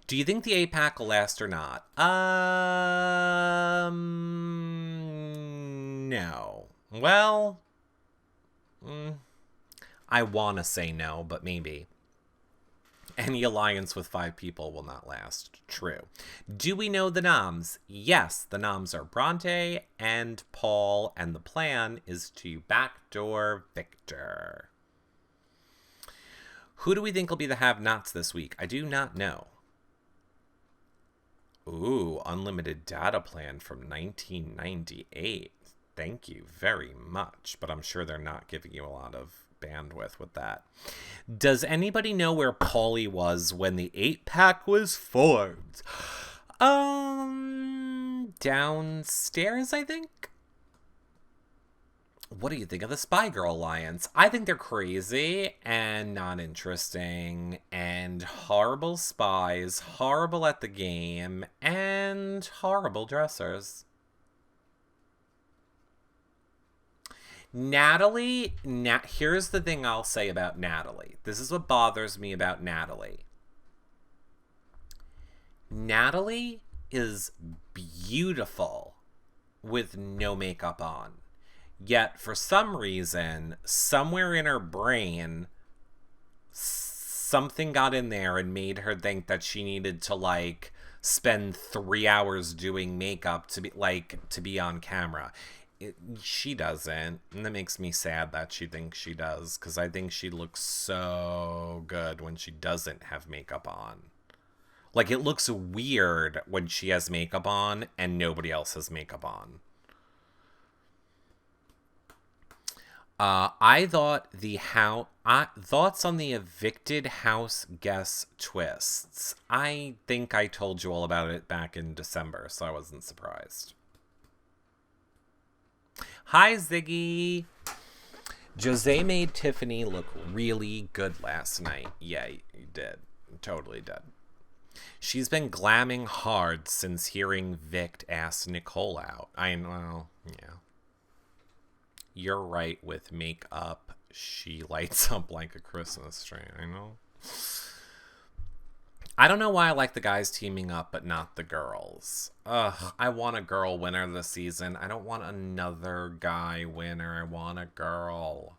Do you think the 8-pack will last or not? No. Well, I want to say no, but maybe. Any alliance with 5 people will not last. True. Do we know the noms? Yes, the noms are Bronte and Paul, and the plan is to backdoor Victor. Who do we think will be the have-nots this week? I do not know. Ooh, unlimited data plan from 1998. Thank you very much, but I'm sure they're not giving you a lot of bandwidth with that. Does anybody know where Paulie was when the 8-pack was formed? Downstairs, I think? What do you think of the Spy Girl Alliance? I think they're crazy and not interesting and horrible spies, horrible at the game, and horrible dressers. Natalie, here's the thing I'll say about Natalie. This is what bothers me about Natalie. Natalie is beautiful with no makeup on. Yet, for some reason, somewhere in her brain, something got in there and made her think that she needed to, like, spend 3 hours doing makeup to be on camera. She doesn't, and that makes me sad that she thinks she does, because I think she looks so good when she doesn't have makeup on. Like, it looks weird when she has makeup on and nobody else has makeup on. I thought thoughts on the evicted house guest twists. I think I told you all about it back in December, so I wasn't surprised. Hi, Ziggy. Jose made Tiffany look really good last night. Yeah, you did. Totally did. She's been glamming hard since hearing Vic ask Nicole out. Yeah. You're right with makeup. She lights up like a Christmas tree. I know. I don't know why I like the guys teaming up, but not the girls. Ugh, I want a girl winner this season. I don't want another guy winner. I want a girl.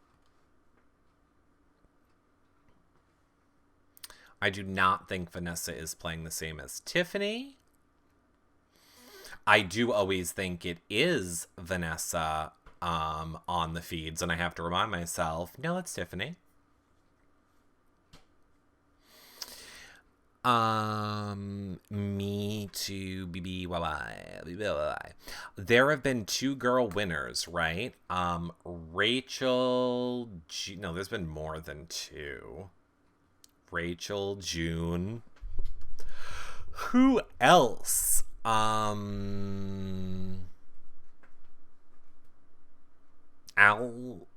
I do not think Vanessa is playing the same as Tiffany. I do always think it is Vanessa on the feeds, and I have to remind myself, no, it's Tiffany. Me too, BBYY. There have been 2 girl winners, right? Rachel, no, there's been more than 2. Rachel, June. Who else?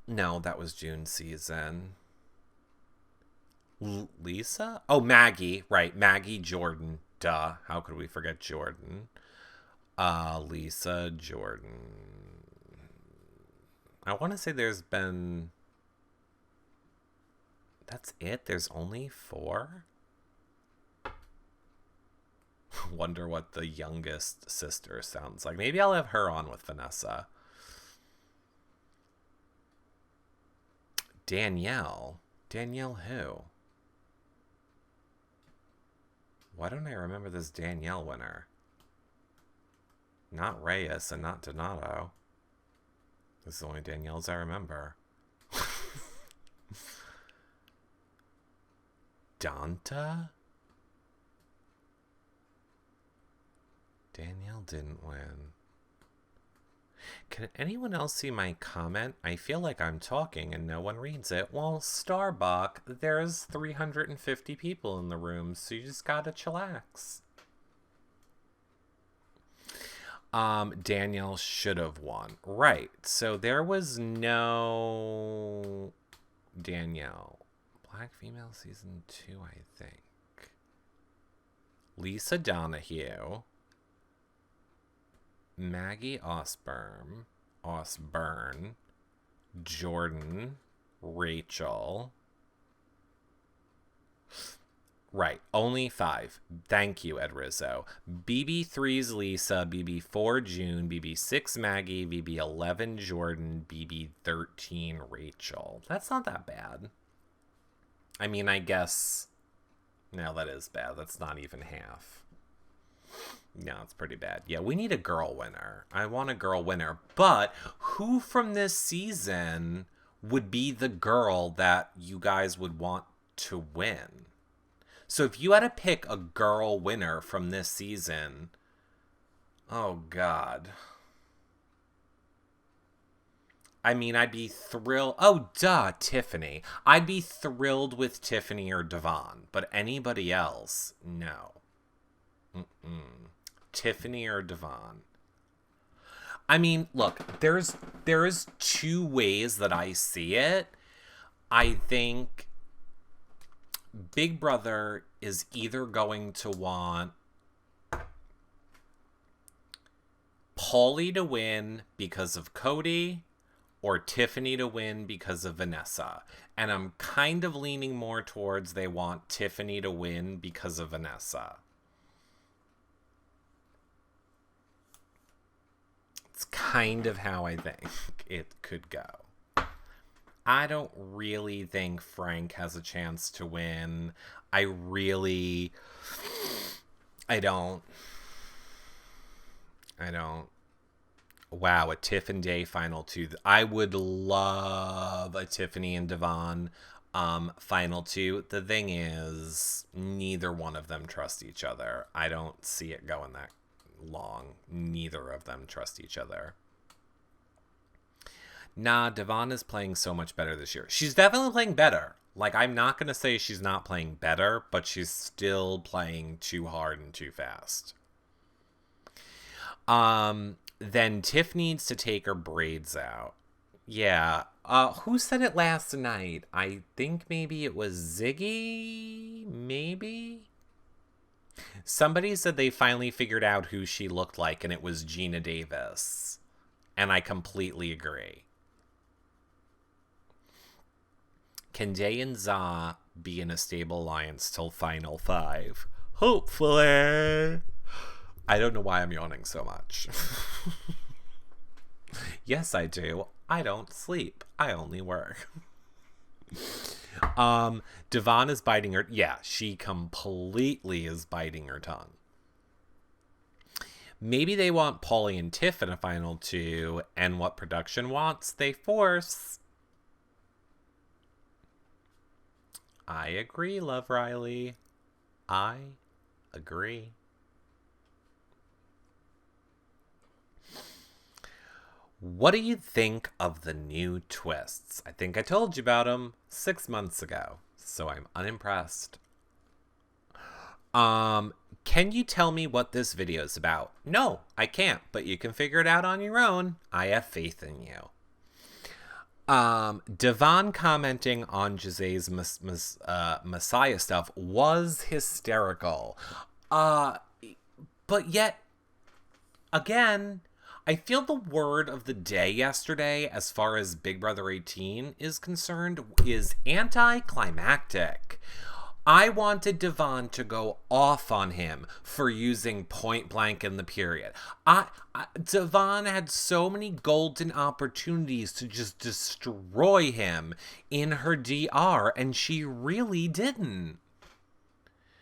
No, that was June season. Lisa? Oh, Maggie. Right, Maggie, Jordan. Duh. How could we forget Jordan? Lisa, Jordan. I want to say there's been... That's it? There's only 4? Wonder what the youngest sister sounds like. Maybe I'll have her on with Vanessa. Danielle. Danielle who? Why don't I remember this Danielle winner? Not Reyes and not Donato. This is the only Danielles I remember. Donta? Danielle didn't win. Can anyone else see my comment? I feel like I'm talking and no one reads it. Well, Starbuck, there's 350 people in the room, so you just gotta chillax. Danielle should have won. Right, so there was no Danielle. Black Female Season 2, I think. Lisa Donahue. Maggie Osborne, Jordan, Rachel. Right. Only 5. Thank you, Ed Rizzo. BB3's Lisa, BB4 June, BB6 Maggie, BB11 Jordan, BB13 Rachel. That's not that bad. I mean, I guess... No, that is bad. That's not even half. No, it's pretty bad. Yeah, we need a girl winner. I want a girl winner. But who from this season would be the girl that you guys would want to win? So if you had to pick a girl winner from this season, oh God. I mean, I'd be thrilled. Oh, duh, Tiffany. I'd be thrilled with Tiffany or Devon, but anybody else, no. Tiffany or Devon. I mean, look, there's 2 ways that I see it. I think Big Brother is either going to want Paulie to win because of Cody or Tiffany to win because of Vanessa. And I'm kind of leaning more towards they want Tiffany to win because of Vanessa. It's kind of how I think it could go. I don't really think Frank has a chance to win. I don't. Wow, a Tiff and Day final 2. I would love a Tiffany and Devon final 2. The thing is, neither one of them trust each other. I don't see it going that long. Neither of them trust each other. Nah, Devon is playing so much better this year. She's definitely playing better. Like, I'm not going to say she's not playing better, but she's still playing too hard and too fast. Then Tiff needs to take her braids out. Yeah. Who said it last night? I think maybe it was Ziggy? Maybe? Somebody said they finally figured out who she looked like, and it was Gina Davis. And I completely agree. Can Day and Za be in a stable alliance till final 5? Hopefully. I don't know why I'm yawning so much. Yes, I do. I don't sleep. I only work. Devon is biting her. Yeah, she completely is biting her tongue. Maybe they want Paulie and Tiff in a final 2, and what production wants, they force. I agree, Love Riley. I agree. What do you think of the new twists? I think I told you about them 6 months ago, so I'm unimpressed. Can you tell me what this video is about? No, I can't, but you can figure it out on your own. I have faith in you. Devon commenting on Gise's Messiah stuff was hysterical. But yet, again, I feel the word of the day yesterday, as far as Big Brother 18 is concerned, is anticlimactic. I wanted Devon to go off on him for using point blank in the period. Devon had so many golden opportunities to just destroy him in her DR, and she really didn't.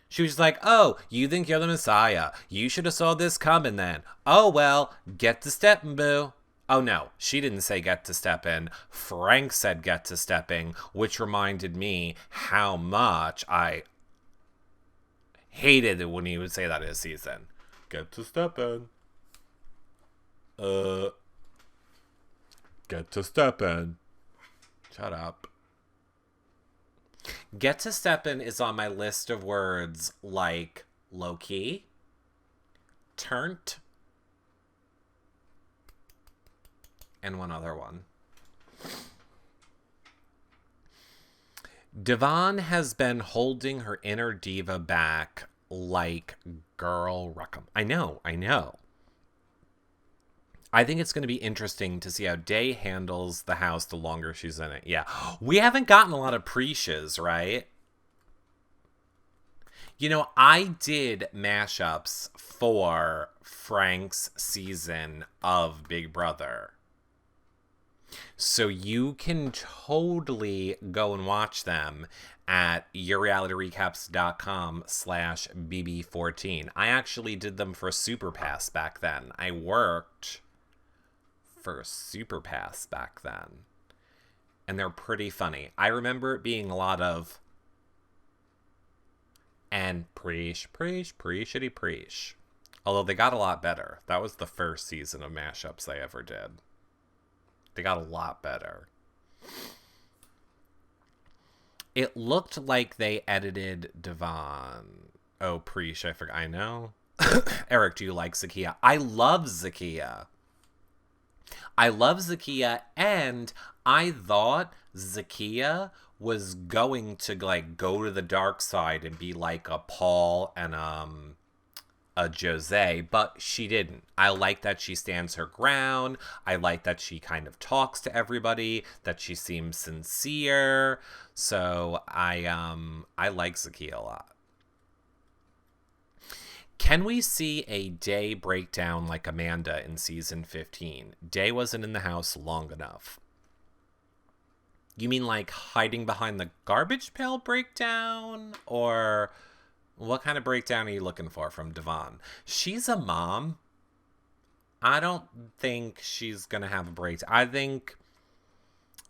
She was like, oh, you think you're the Messiah. You should have saw this coming then. Oh, well, get to stepping, boo. Oh, no, she didn't say get to stepping. Frank said get to stepping, which reminded me how much I hated it when he would say that this season. Get to stepping. Get to stepping. Shut up. Get to steppin' is on my list of words like low-key, turnt, and one other one. Devon has been holding her inner diva back like girl Ruckham. I know. I think it's going to be interesting to see how Day handles the house the longer she's in it. Yeah. We haven't gotten a lot of Preecias, right? You know, I did mashups for Frank's season of Big Brother. So you can totally go and watch them at yourrealityrecaps.com/BB14. I actually did them for Superpass back then. I worked for Superpass back then. And they're pretty funny. I remember it being a lot of and preach, preach, preachity, preach. Although they got a lot better. That was the first season of mashups I ever did. They got a lot better. It looked like they edited Devon. Oh, preach, I forgot. I know. Eric, do you like Zakiya? I love Zakiya. I love Zakiya, and I thought Zakiya was going to like go to the dark side and be like a Paul and a Jose, but she didn't. I like that she stands her ground. I like that she kind of talks to everybody, that she seems sincere. So I like Zakiya a lot. Can we see a Day breakdown like Amanda in season 15? Day wasn't in the house long enough. You mean like hiding behind the garbage pail breakdown? Or what kind of breakdown are you looking for from Devon? She's a mom. I don't think she's going to have a breakdown. I think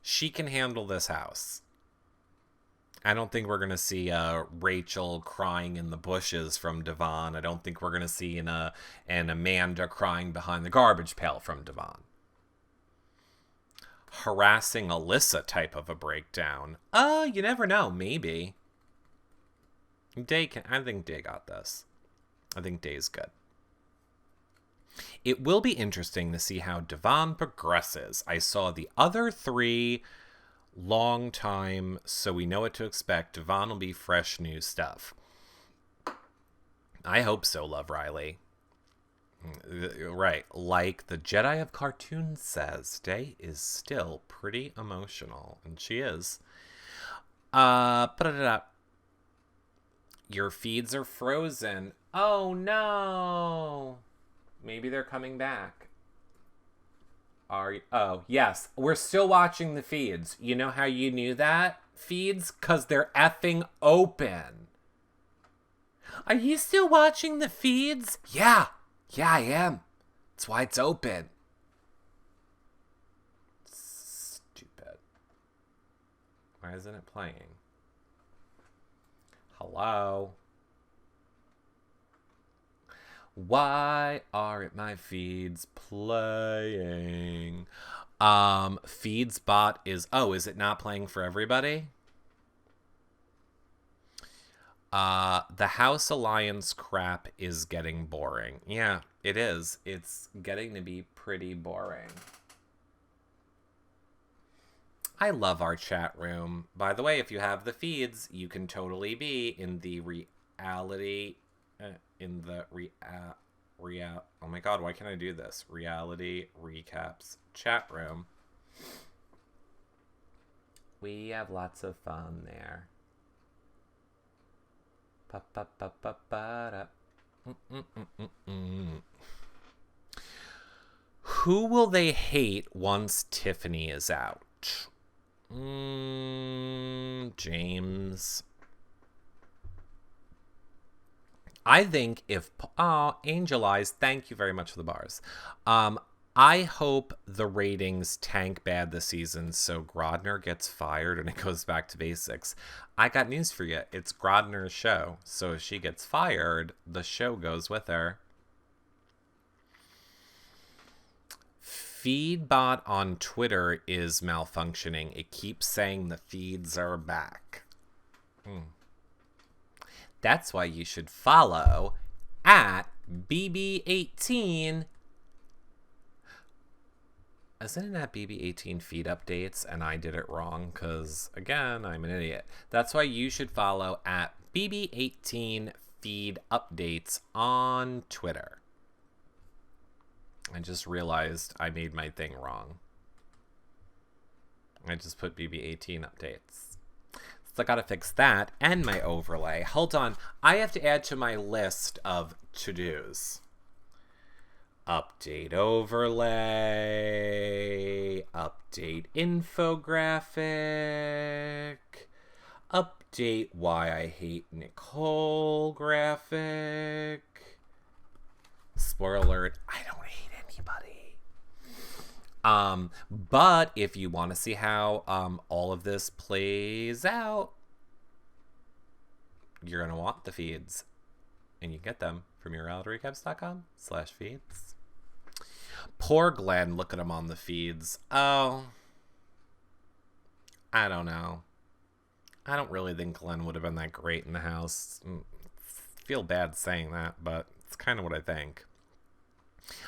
she can handle this house. I don't think we're going to see Rachel crying in the bushes from Devon. I don't think we're going to see an Amanda crying behind the garbage pail from Devon. Harassing Alyssa type of a breakdown. You never know. Maybe. I think Day got this. I think Day's good. It will be interesting to see how Devon progresses. I saw the other three long time, so we know what to expect. Devon will be fresh new stuff. I hope so, Love Riley. Right, like the Jedi of cartoons says, Day is still pretty emotional, and she is. Put it up. Your feeds are frozen. Oh no. Maybe they're coming back. Oh, yes. We're still watching the feeds. You know how you knew that? Feeds? 'Cause they're effing open. Are you still watching the feeds? Yeah. Yeah, I am. That's why it's open. Stupid. Why isn't it playing? Hello? Why aren't my feeds playing? Feeds bot is... Oh, is it not playing for everybody? The House Alliance crap is getting boring. Yeah, it is. It's getting to be pretty boring. I love our chat room. By the way, if you have the feeds, you can totally be in the reality... oh my god, why can't I do this? Reality Recaps chat room. We have lots of fun there. Who will they hate once Tiffany is out? James. I think if... Oh, Angel Eyes, thank you very much for the bars. I hope the ratings tank bad this season so Grodner gets fired and it goes back to basics. I got news for you. It's Grodner's show. So if she gets fired, the show goes with her. Feedbot on Twitter is malfunctioning. It keeps saying the feeds are back. That's why you should follow at BB18. Isn't it at BB18 feed updates and I did it wrong? Because, again, I'm an idiot. That's why you should follow at BB18 feed updates on Twitter. I just realized I made my thing wrong. I just put BB18 updates. So I gotta fix that and my overlay. Hold on. I have to add to my list of to-dos. Update overlay. Update infographic. Update why I hate Nicole graphic. Spoiler alert, I don't hate anybody. But if you want to see how all of this plays out, you're going to want the feeds. And you get them from yourrealityrecaps.com/feeds. Poor Glenn, look at him on the feeds. Oh, I don't know. I don't really think Glenn would have been that great in the house. Feel bad saying that, but it's kind of what I think.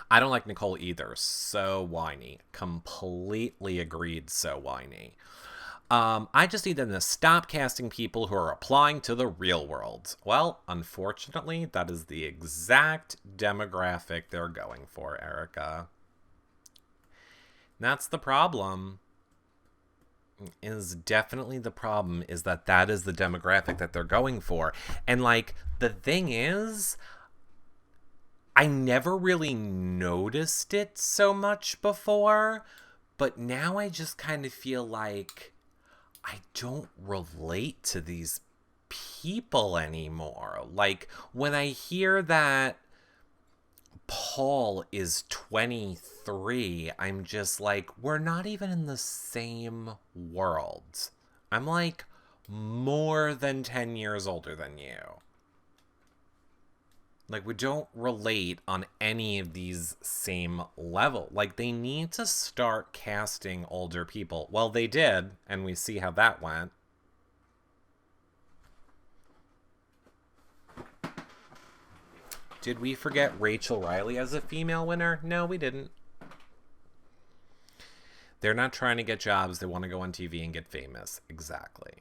I don't like Nicole either. So whiny. Completely agreed, so whiny. I just need them to stop casting people who are applying to the real world. Well, unfortunately, that is the exact demographic they're going for, Erica. That's the problem. Is definitely the problem, is that is the demographic that they're going for. And like, the thing is, I never really noticed it so much before, but now I just kind of feel like I don't relate to these people anymore. Like, when I hear that Paul is 23, I'm just like, we're not even in the same world. I'm like more than 10 years older than you. Like, we don't relate on any of these same level. Like, they need to start casting older people. Well, they did, and we see how that went. Did we forget Rachel Riley as a female winner? No, we didn't. They're not trying to get jobs. They want to go on TV and get famous. Exactly.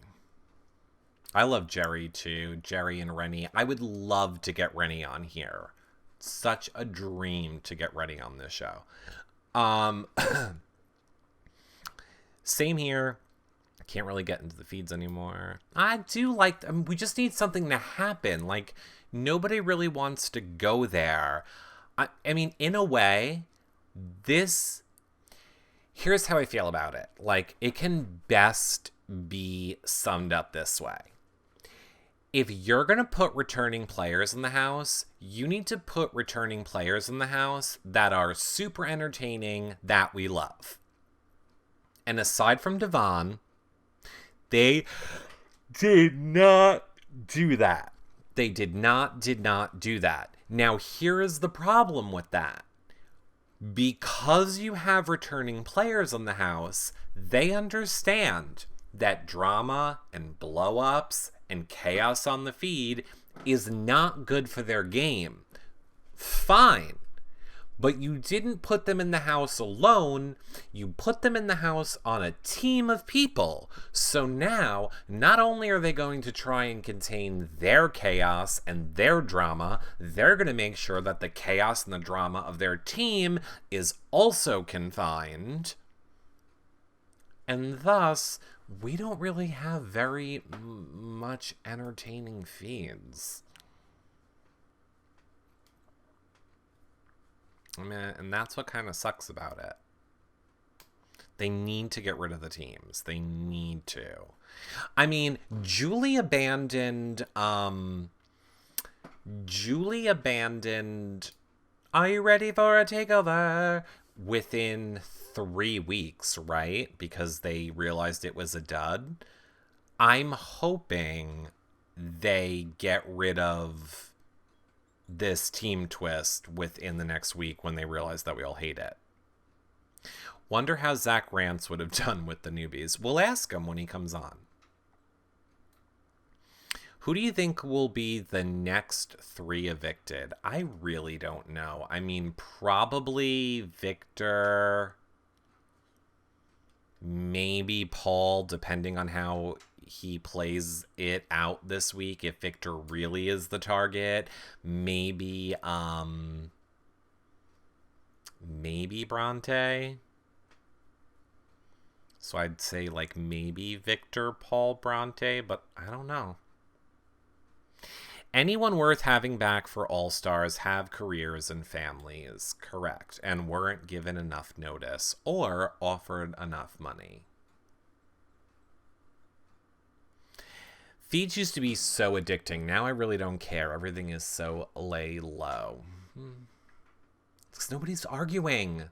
I love Jerry, too. Jerry and Rennie. I would love to get Rennie on here. Such a dream to get Rennie on this show. Same here. Can't really get into the feeds anymore. I do like... we just need something to happen. Like, nobody really wants to go there. I mean, in a way, this... Here's how I feel about it. Like, it can best be summed up this way. If you're going to put returning players in the house, you need to put returning players in the house that are super entertaining, that we love. And aside from Devon, they did not do that. They did not do that. Now, here is the problem with that. Because you have returning players in the house, they understand that drama and blow-ups and chaos on the feed is not good for their game. Fine. But you didn't put them in the house alone. You put them in the house on a team of people. So now, not only are they going to try and contain their chaos and their drama, they're going to make sure that the chaos and the drama of their team is also confined. And thus, we don't really have very much entertaining feeds. I mean, and that's what kind of sucks about it. They need to get rid of the teams. They need to. I mean, Julie abandoned, Are you ready for a takeover? Within 3 weeks, right? Because they realized it was a dud. I'm hoping they get rid of this team twist within the next week when they realize that we all hate it. Wonder how Zach Rance would have done with the newbies. We'll ask him when he comes on. Who do you think will be the next 3 evicted? I really don't know. I mean, probably Victor, maybe Paul, depending on how he plays it out this week. If Victor really is the target, maybe Bronte. So I'd say like maybe Victor Paul Bronte, but I don't know. Anyone worth having back for All-Stars have careers and families, correct, and weren't given enough notice or offered enough money. Feeds used to be so addicting. Now I really don't care. Everything is so lay low. Because nobody's arguing.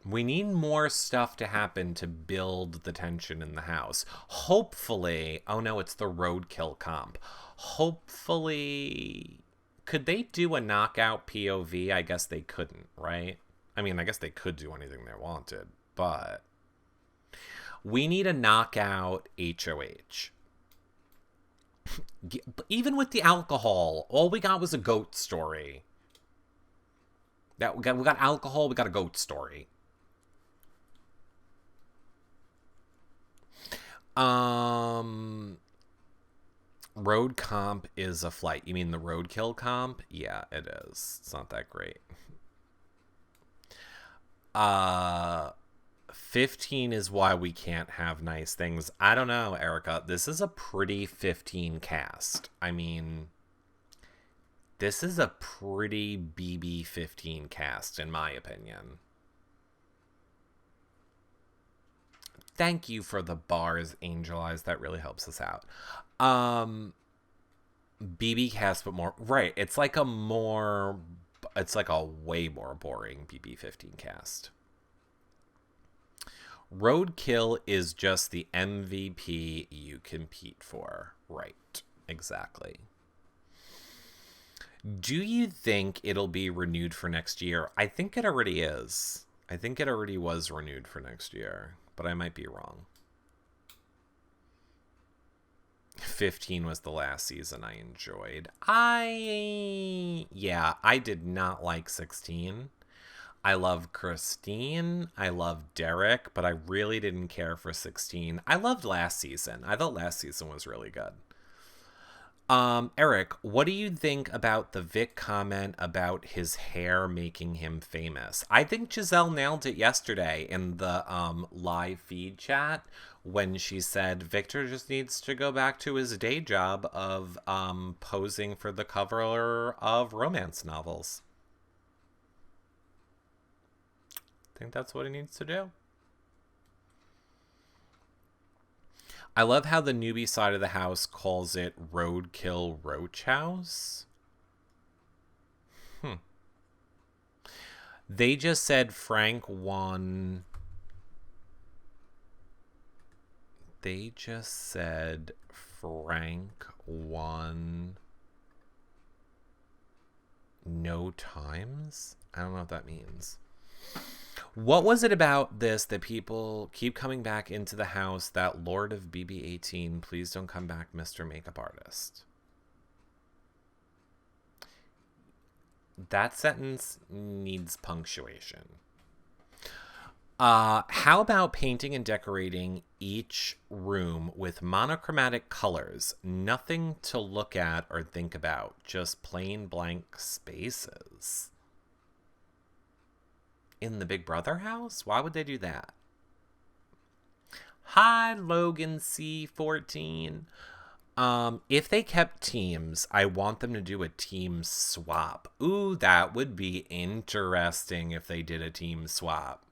We need more stuff to happen to build the tension in the house. Hopefully, oh no, it's the Roadkill comp. Hopefully, could they do a knockout POV? I guess they couldn't, right? I mean, I guess they could do anything they wanted, but we need a knockout HOH. Even with the alcohol, all we got was a goat story. We got alcohol, we got a goat story. Road comp is a flight. You mean the Roadkill comp? Yeah, it is. It's not that great. 15 is why we can't have nice things. I don't know, Erica. This is a pretty 15 cast. I mean, this is a pretty BB 15 cast, in my opinion. Thank you for the bars, Angel Eyes. That really helps us out. BB cast, but more... Right, it's like a way more boring BB 15 cast. Roadkill is just the MVP you compete for. Right, exactly. Do you think it'll be renewed for next year? I think it already is. I think it already was renewed for next year, but I might be wrong. 15 was the last season I enjoyed. I did not like 16. I love Christine. I love Derek, but I really didn't care for 16. I loved last season. I thought last season was really good. Eric, what do you think about the Vic comment about his hair making him famous? I think Giselle nailed it yesterday in the live feed chat when she said Victor just needs to go back to his day job of posing for the cover of romance novels. I think that's what he needs to do. I love how the newbie side of the house calls it Roadkill Roach House. They just said Frank won. They just said Frank won no times? I don't know what that means. What was it about this that people keep coming back into the house, that Lord of BB-18, please don't come back, Mr. Makeup Artist? That sentence needs punctuation. How about painting and decorating each room with monochromatic colors? Nothing to look at or think about, just plain blank spaces. In the Big Brother house? Why would they do that? Hi, Logan C14. If they kept teams, I want them to do a team swap. Ooh, that would be interesting if they did a team swap.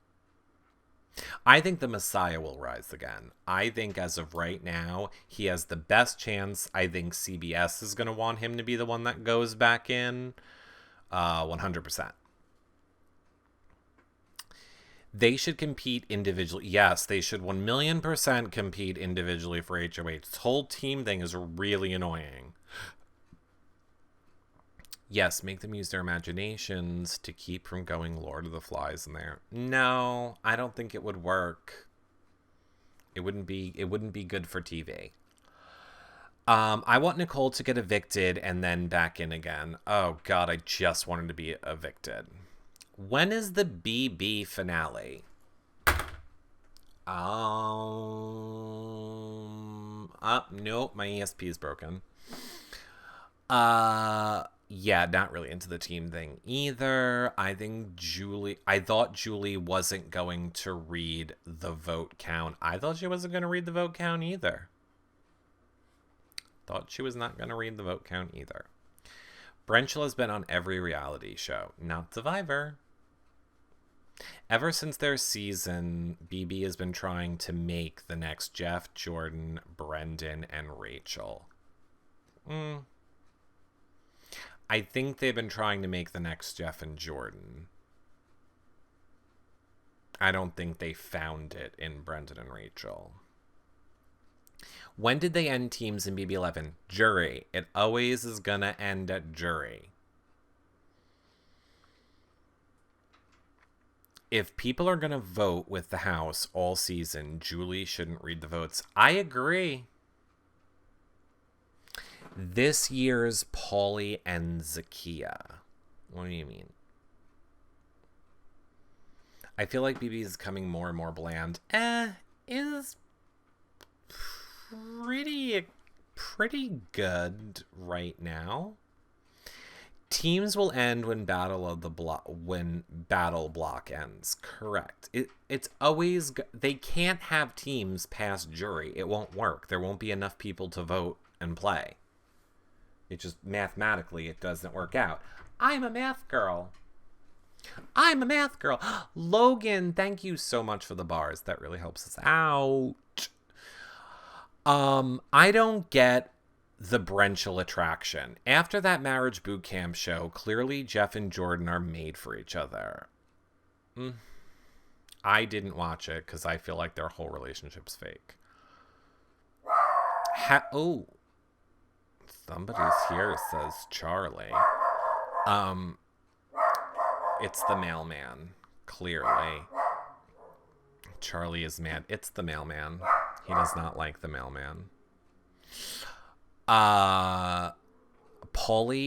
I think the Messiah will rise again. I think as of right now, he has the best chance. I think CBS is going to want him to be the one that goes back in. 100%. They should compete individually. Yes, they should 1,000,000% compete individually for HOH. This whole team thing is really annoying. Yes, make them use their imaginations to keep from going Lord of the Flies in there. No, I don't think it would work. It wouldn't be good for TV. I want Nicole to get evicted and then back in again. Oh God, I just wanted to be evicted. When is the BB finale? Nope, my ESP is broken. Yeah, not really into the team thing either. I thought Julie wasn't going to read the vote count. I thought she wasn't going to read the vote count either. Thought she was not going to read the vote count either. Brenchel has been on every reality show, not Survivor. Ever since their season, BB has been trying to make the next Jeff, Jordan, Brendan, and Rachel. I think they've been trying to make the next Jeff and Jordan. I don't think they found it in Brendan and Rachel. When did they end teams in BB11? Jury. It always is gonna end at jury. If people are gonna vote with the house all season, Julie shouldn't read the votes. I agree. This year's Paulie and Zakia. What do you mean? I feel like BB is becoming more and more bland. Is pretty good right now. Teams will end when Battle Block ends. Correct. It's always they can't have teams past jury. It won't work. There won't be enough people to vote and play. It just mathematically it doesn't work out. I'm a math girl. Logan, thank you so much for the bars. That really helps us out. I don't get the Brenchel attraction. After that marriage boot camp show, clearly Jeff and Jordan are made for each other. I didn't watch it because I feel like their whole relationship's fake. Somebody's here, says Charlie. It's the mailman, clearly. Charlie is mad. It's the mailman. He does not like the mailman. Paulie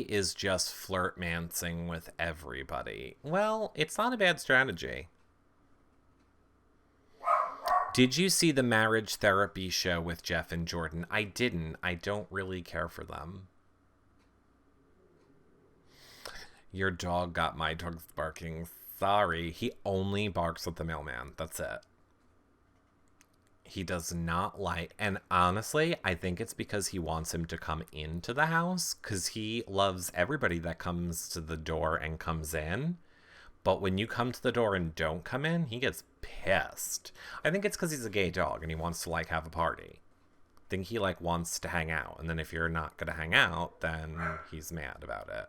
is just flirt-mancing with everybody. Well, it's not a bad strategy. Did you see the marriage therapy show with Jeff and Jordan? I didn't. I don't really care for them. Your dog got my dog's barking. Sorry. He only barks at the mailman. That's it. He does not like... And honestly, I think it's because he wants him to come into the house. Because he loves everybody that comes to the door and comes in. But when you come to the door and don't come in, he gets pissed. I think it's because he's a gay dog and he wants to, like, have a party. I think he, like, wants to hang out. And then if you're not going to hang out, then he's mad about it.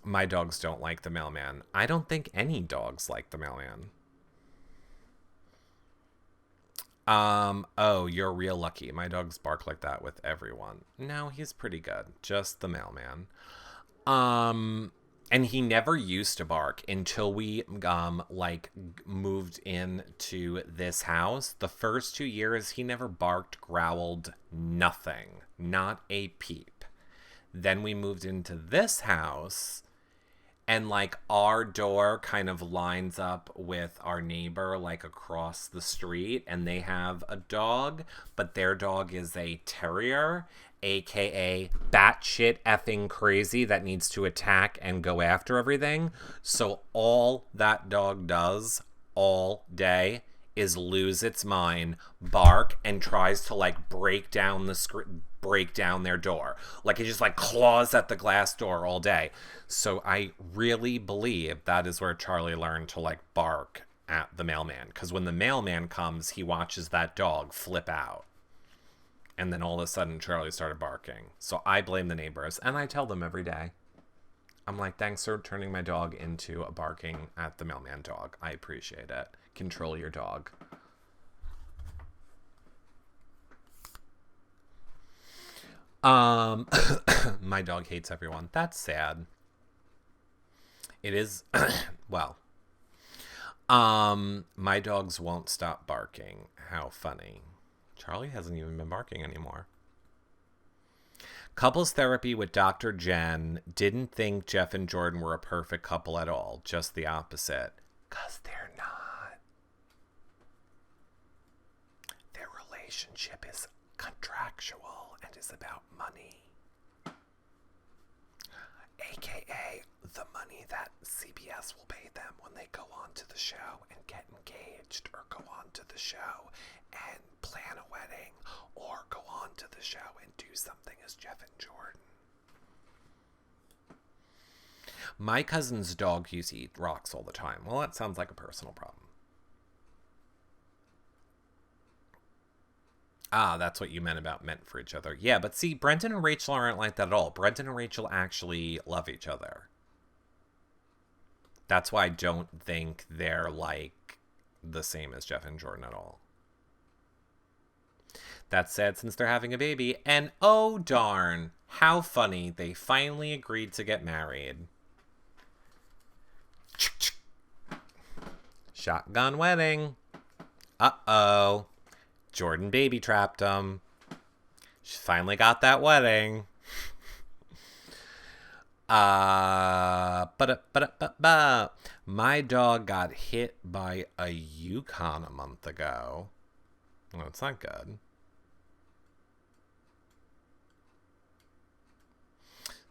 My dogs don't like the mailman. I don't think any dogs like the mailman. Oh, you're real lucky. My dogs bark like that with everyone. No, he's pretty good. Just the mailman. And he never used to bark until we, moved into this house. The first 2 years, he never barked, growled, nothing. Not a peep. Then we moved into this house, and, like, our door kind of lines up with our neighbor, like, across the street, and they have a dog, but their dog is a terrier, aka batshit effing crazy that needs to attack and go after everything. So all that dog does all day is lose its mind, bark, and tries to, like, break down their door. Like, it just, like, claws at the glass door all day. So I really believe that is where Charlie learned to, like, bark at the mailman. Because when the mailman comes, he watches that dog flip out. And then all of a sudden, Charlie started barking. So I blame the neighbors, and I tell them every day. I'm like, thanks for turning my dog into a barking at the mailman dog. I appreciate it. Control your dog. My dog hates everyone. That's sad. It is, well. My dogs won't stop barking. How funny. Charlie hasn't even been barking anymore. Couples therapy with Dr. Jen didn't think Jeff and Jordan were a perfect couple at all. Just the opposite. 'Cause they're not. Their relationship is contractual and is about money. CBS will pay them when they go on to the show and get engaged, or go on to the show and plan a wedding, or go on to the show and do something as Jeff and Jordan. My cousin's dog used to eat rocks all the time. Well, that sounds like a personal problem. Ah, that's what you meant about meant for each other. Yeah, but see, Brendan and Rachel aren't like that at all. Brendan and Rachel actually love each other. That's why I don't think they're like the same as Jeff and Jordan at all. That said, since they're having a baby, and oh darn, how funny, they finally agreed to get married. Shotgun wedding. Uh-oh. Jordan baby trapped him. She finally got that wedding. My dog got hit by a Yukon a month ago. Well, it's not good.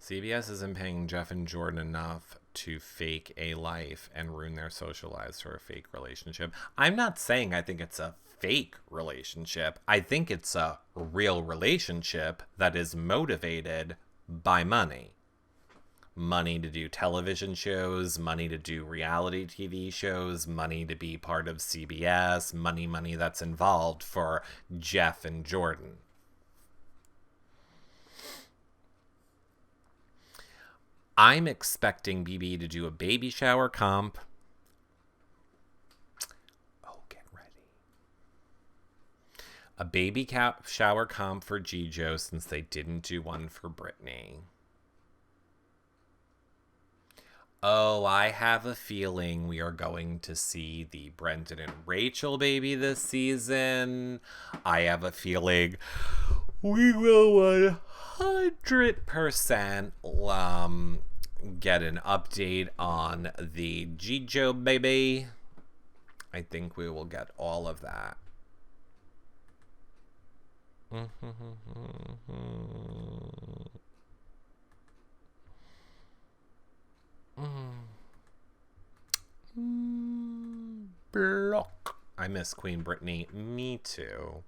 CBS isn't paying Jeff and Jordan enough to fake a life and ruin their social lives for a fake relationship. I'm not saying I think it's a fake relationship. I think it's a real relationship that is motivated by money. Money to do television shows, money to do reality TV shows, money to be part of CBS, money that's involved for Jeff and Jordan. I'm expecting BB to do a baby shower comp. Oh, get ready. A baby shower comp for Gijo since they didn't do one for Brittany. Oh, I have a feeling we are going to see the Brendan and Rachel baby this season. I have a feeling we will 100% get an update on the Gijo baby. I think we will get all of that. Block. I miss Queen Brittany. Me too.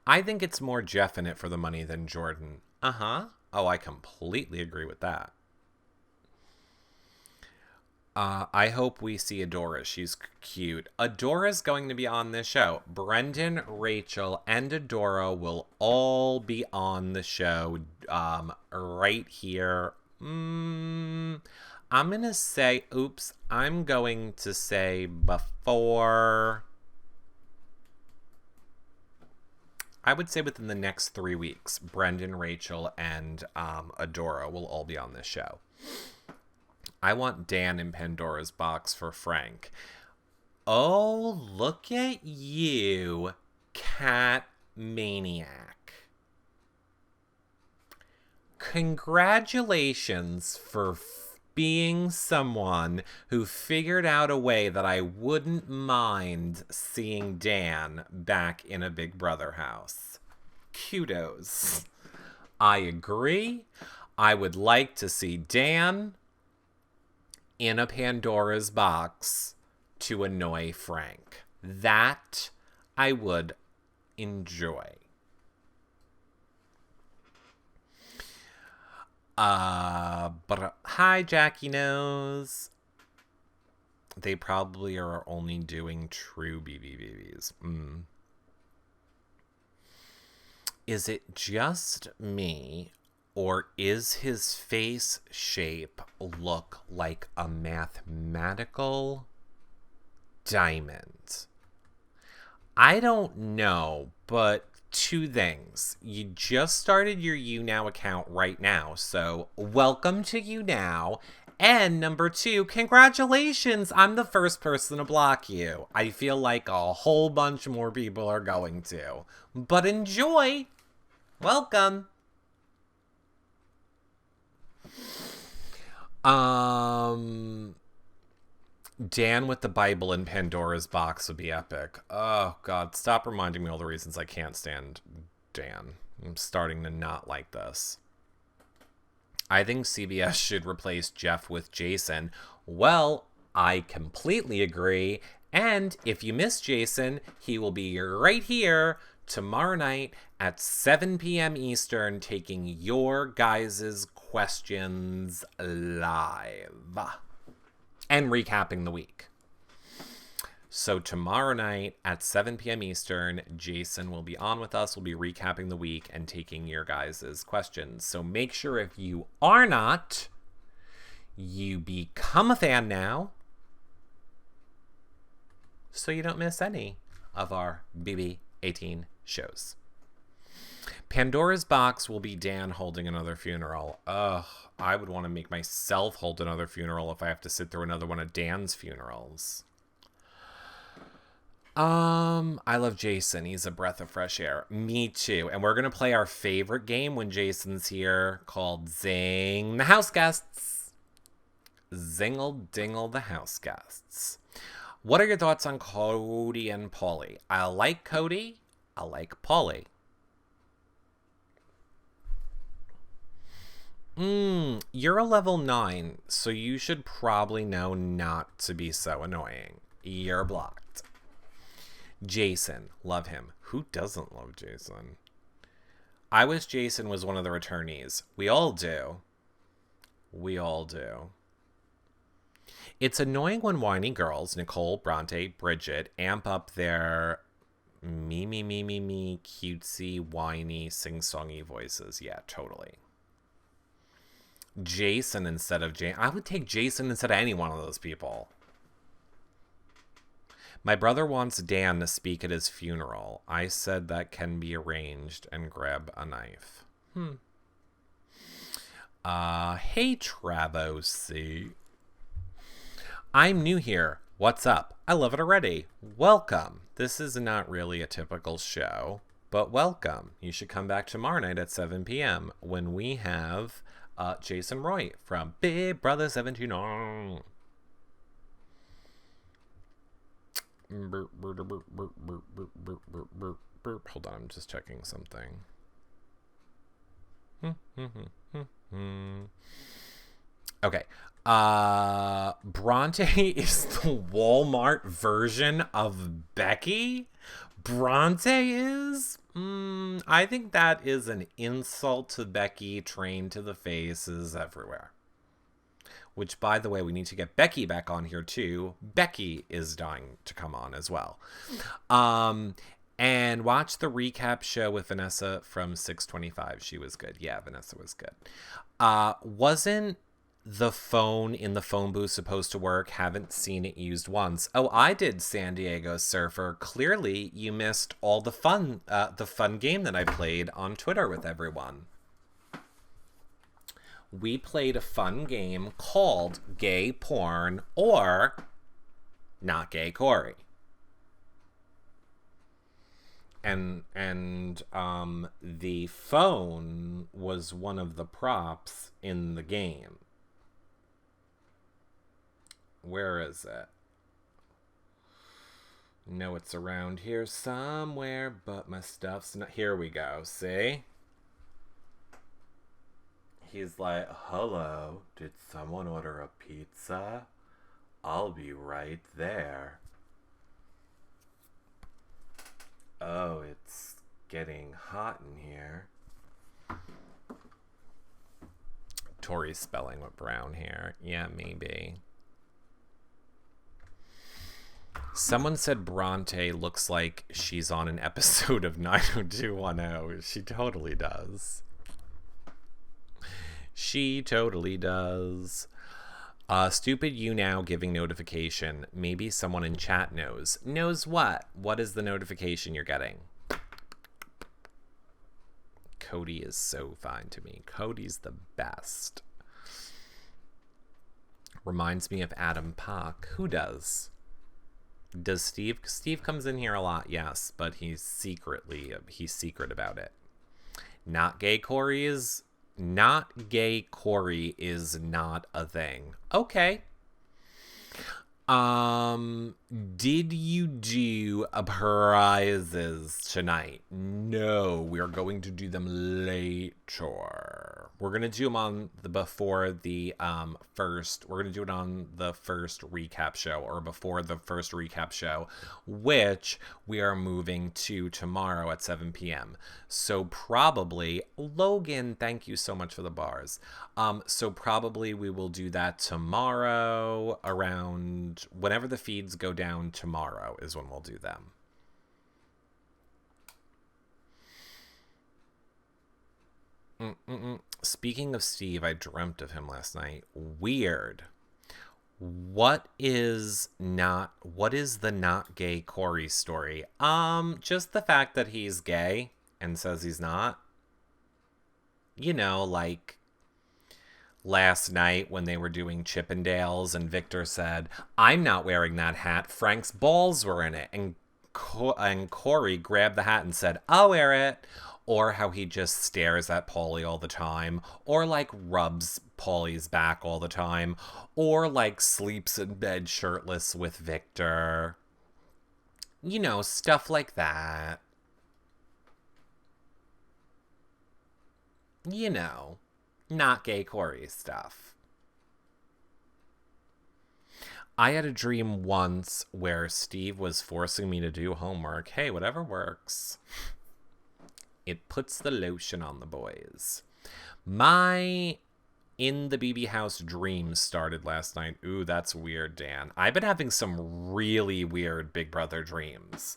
I think it's more Jeff in it for the money than Jordan. Oh, I completely agree with that. I hope we see Adora. She's cute. Adora's going to be on this show. Brendan, Rachel, and Adora will all be on the show right here. I'm going to say, I'm going to say before... I would say within the next 3 weeks, Brendan, Rachel, and Adora will all be on this show. I want Dan in Pandora's box for Frank. Oh, look at you, cat maniac. Congratulations for being someone who figured out a way that I wouldn't mind seeing Dan back in a Big Brother house. Kudos. I agree. I would like to see Dan in a Pandora's box to annoy Frank. That I would enjoy. But hi, Jackie Knows. They probably are only doing true BBBs. Is it just me, or is his face shape look like a mathematical diamond? I don't know, but two things. You just started your YouNow account right now, so welcome to YouNow. And number two, congratulations, I'm the first person to block you. I feel like a whole bunch more people are going to. But enjoy! Welcome! Dan with the Bible in Pandora's box would be epic. Oh, God. Stop reminding me all the reasons I can't stand Dan. I'm starting to not like this. I think CBS should replace Jeff with Jason. Well, I completely agree. And if you miss Jason, he will be right here tomorrow night at 7 p.m. Eastern taking your guys' questions live and recapping the week. So tomorrow night at 7 p.m. Eastern, Jason will be on with us. We'll be recapping the week and taking your guys' questions. So make sure if you are not, you become a fan now so you don't miss any of our BB18 shows. Pandora's Box will be Dan holding another funeral. Ugh, I would want to make myself hold another funeral if I have to sit through another one of Dan's funerals. I love Jason. He's a breath of fresh air. Me too. And we're going to play our favorite game when Jason's here called Zing the House Guests. Zingle dingle the house guests. What are your thoughts on Cody and Paulie? I like Cody. I like Paulie. You're a level 9, so you should probably know not to be so annoying. You're blocked. Jason, love him. Who doesn't love Jason? I wish Jason was one of the returnees. We all do. We all do. It's annoying when whiny girls, Nicole, Bronte, Bridget, amp up their me, cutesy, whiny, sing-songy voices. Yeah, totally. Jason instead of Jane. I would take Jason instead of any one of those people. My brother wants Dan to speak at his funeral. I said that can be arranged and grab a knife. Hey, Travo-C. I'm new here. What's up? I love it already. Welcome. This is not really a typical show, but welcome. You should come back tomorrow night at 7 p.m. when we have Jason Roy from Big Brother 79. Hold on, I'm just checking something. Okay. Bronte is the Walmart version of Becky? Bronte is? I think that is an insult to Becky trained to the faces everywhere. Which, by the way, we need to get Becky back on here, too. Becky is dying to come on as well. And watch the recap show with Vanessa from 625. She was good. Yeah, Vanessa was good. Wasn't the phone in the phone booth supposed to work? Haven't seen it used once. Oh, I did, San Diego Surfer. Clearly, you missed all the fun game that I played on Twitter with everyone. We played a fun game called Gay Porn or Not Gay Corey. And the phone was one of the props in the game. Where is it? No, it's around here somewhere, but my stuff's not. Here we go. See? He's like, hello, did someone order a pizza? I'll be right there. Oh, it's getting hot in here. Tori's spelling with brown hair. Yeah, maybe. Someone said Bronte looks like she's on an episode of 90210. She totally does. She totally does. Stupid you now giving notification. Maybe someone in chat knows. Knows what? What is the notification you're getting? Cody is so fine to me. Cody's the best. Reminds me of Adam Pock. Who does? Does Steve? Steve comes in here a lot, yes, but he's secret about it. Not gay Corey is not a thing. Okay. Did you do prizes tonight? No, we are going to do them later. We're gonna do them on the before the first. We're gonna do it on the first recap show, or before the first recap show, which we are moving to tomorrow at 7 p.m. So probably Logan, thank you so much for the bars. So probably we will do that tomorrow around whenever the feeds go down. Tomorrow is when we'll do them. Speaking of Steve, I dreamt of him last night. Weird. What is the not gay Corey story? Just the fact that he's gay and says he's not. You know, like last night when they were doing Chippendales and Victor said, "I'm not wearing that hat. Frank's balls were in it." And Corey grabbed the hat and said, "I'll wear it." Or how he just stares at Paulie all the time. Or like rubs Paulie's back all the time. Or like sleeps in bed shirtless with Victor. You know, stuff like that. You know, not gay Corey stuff. I had a dream once where Steve was forcing me to do homework. Hey, whatever works. It puts the lotion on the boys. My In the BB House dream started last night. Ooh, that's weird, Dan. I've been having some really weird Big Brother dreams.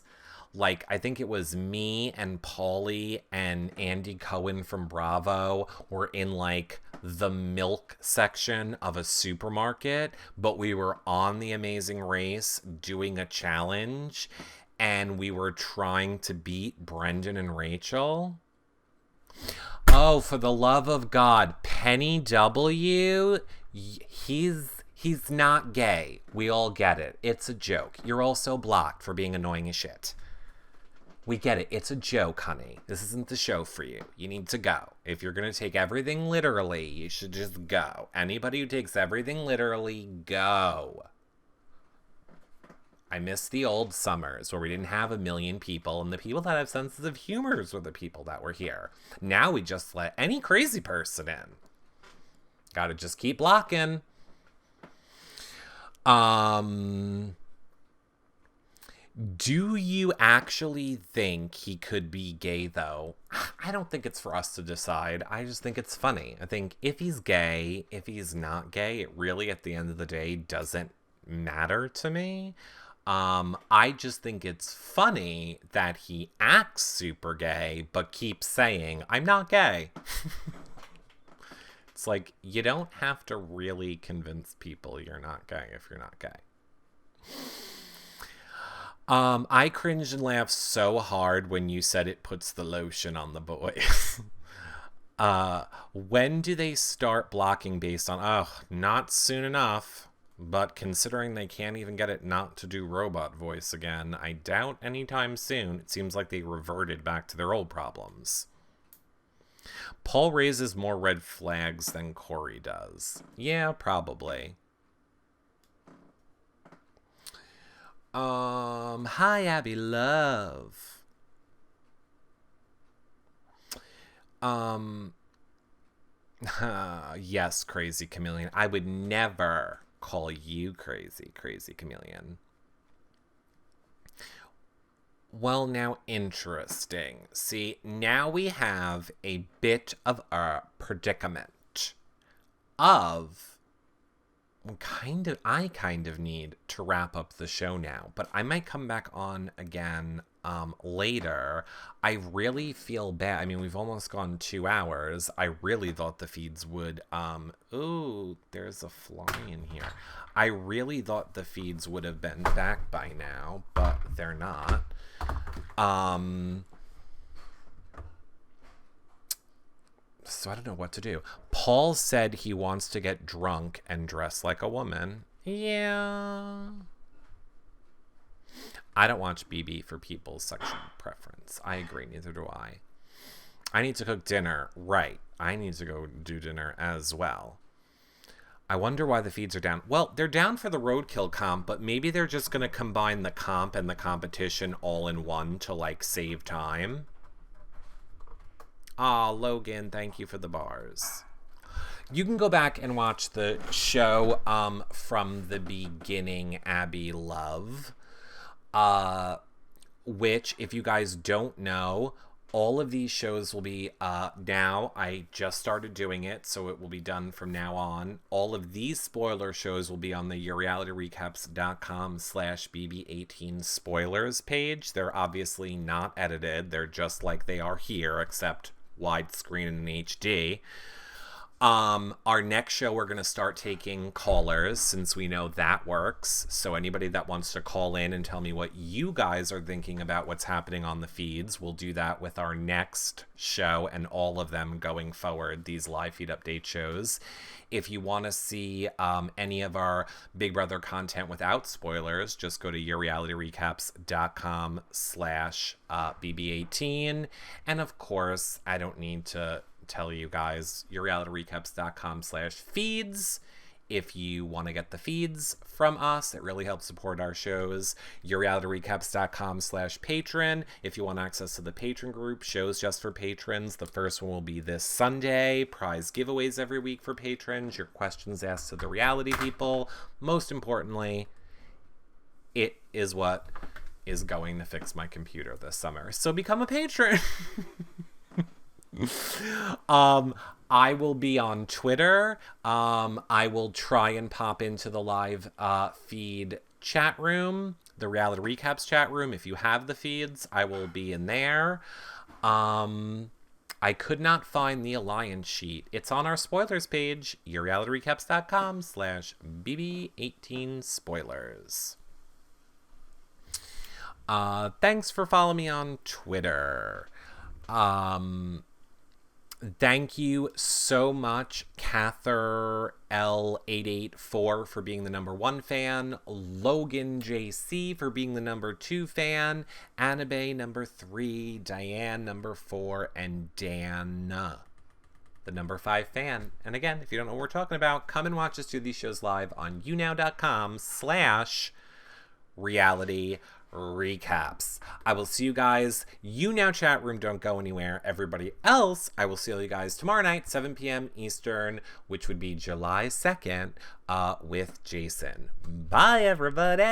Like, I think it was me and Paulie and Andy Cohen from Bravo were in, like, the milk section of a supermarket, but we were on The Amazing Race doing a challenge, and we were trying to beat Brendan and Rachel. Oh, for the love of God, Penny W, he's not gay. We all get it. It's a joke. You're also blocked for being annoying as shit. We get it. It's a joke, honey. This isn't the show for you. You need to go. If you're going to take everything literally, you should just go. Anybody who takes everything literally, go. I miss the old summers where we didn't have a million people, and the people that have senses of humor were the people that were here. Now we just let any crazy person in. Gotta just keep blocking. Do you actually think he could be gay, though? I don't think it's for us to decide. I just think it's funny. I think if he's gay, if he's not gay, it really, at the end of the day, doesn't matter to me. I just think it's funny that he acts super gay, but keeps saying, "I'm not gay." It's like, you don't have to really convince people you're not gay if you're not gay. I cringed and laughed so hard when you said it puts the lotion on the boys. When do they start blocking based on, not soon enough. But considering they can't even get it not to do robot voice again, I doubt anytime soon. It seems like they reverted back to their old problems. Paul raises more red flags than Corey does. Yeah, probably. Hi, Abby Love. Yes, Crazy Chameleon. I would never call you Crazy Chameleon. Well, now, interesting. See, now we have a bit of a predicament of I kind of need to wrap up the show now, but I might come back on again later. I really feel bad. I mean, we've almost gone 2 hours. I really thought the feeds would ooh, there's a fly in here. I really thought the feeds would have been back by now, but they're not. So I don't know what to do. Paul said he wants to get drunk and dress like a woman. Yeah. I don't watch BB for people's sexual preference. I agree, neither do I. I need to cook dinner. Right. I need to go do dinner as well. I wonder why the feeds are down. Well, they're down for the Roadkill comp, but maybe they're just going to combine the comp and the competition all in one to, like, save time. Aw, Logan, thank you for the bars. You can go back and watch the show from the beginning, Abby Love. Which, if you guys don't know, all of these shows will be now. I just started doing it, so it will be done from now on. All of these spoiler shows will be on the yourrealityrecaps.com/bb18 spoilers page. They're obviously not edited. They're just like they are here, except widescreen and in HD. Our next show, we're going to start taking callers, since we know that works. So anybody that wants to call in and tell me what you guys are thinking about what's happening on the feeds, we'll do that with our next show and all of them going forward, these live feed update shows. If you want to see any of our Big Brother content without spoilers, just go to yourrealityrecaps.com/bb18. And of course, I don't need to tell you guys, yourrealityrecaps.com/feeds. If you want to get the feeds from us, it really helps support our shows. yourrealityrecaps.com/patron. If you want access to the patron group, shows just for patrons. The first one will be this Sunday. Prize giveaways every week for patrons. Your questions asked to the reality people. Most importantly, it is what is going to fix my computer this summer. So become a patron. I will be on Twitter. I will try and pop into the live feed chat room, the Reality Recaps chat room. If you have the feeds, I will be in there. I could not find the Alliance sheet. It's on our spoilers page, yourrealityrecaps.com/bb18 spoilers. Thanks for following me on Twitter. Thank you so much, Cather L884 for being the #1 fan, Logan JC for being the #2 fan, Annabay #3, Diane #4, and Dan, the #5 fan. And again, if you don't know what we're talking about, come and watch us do these shows live on younow.com/reality recaps. I will see you guys. You Now chat room, don't go anywhere. Everybody else, I will see you guys tomorrow night, 7 p.m. Eastern, which would be July 2nd, with Jason. Bye, everybody.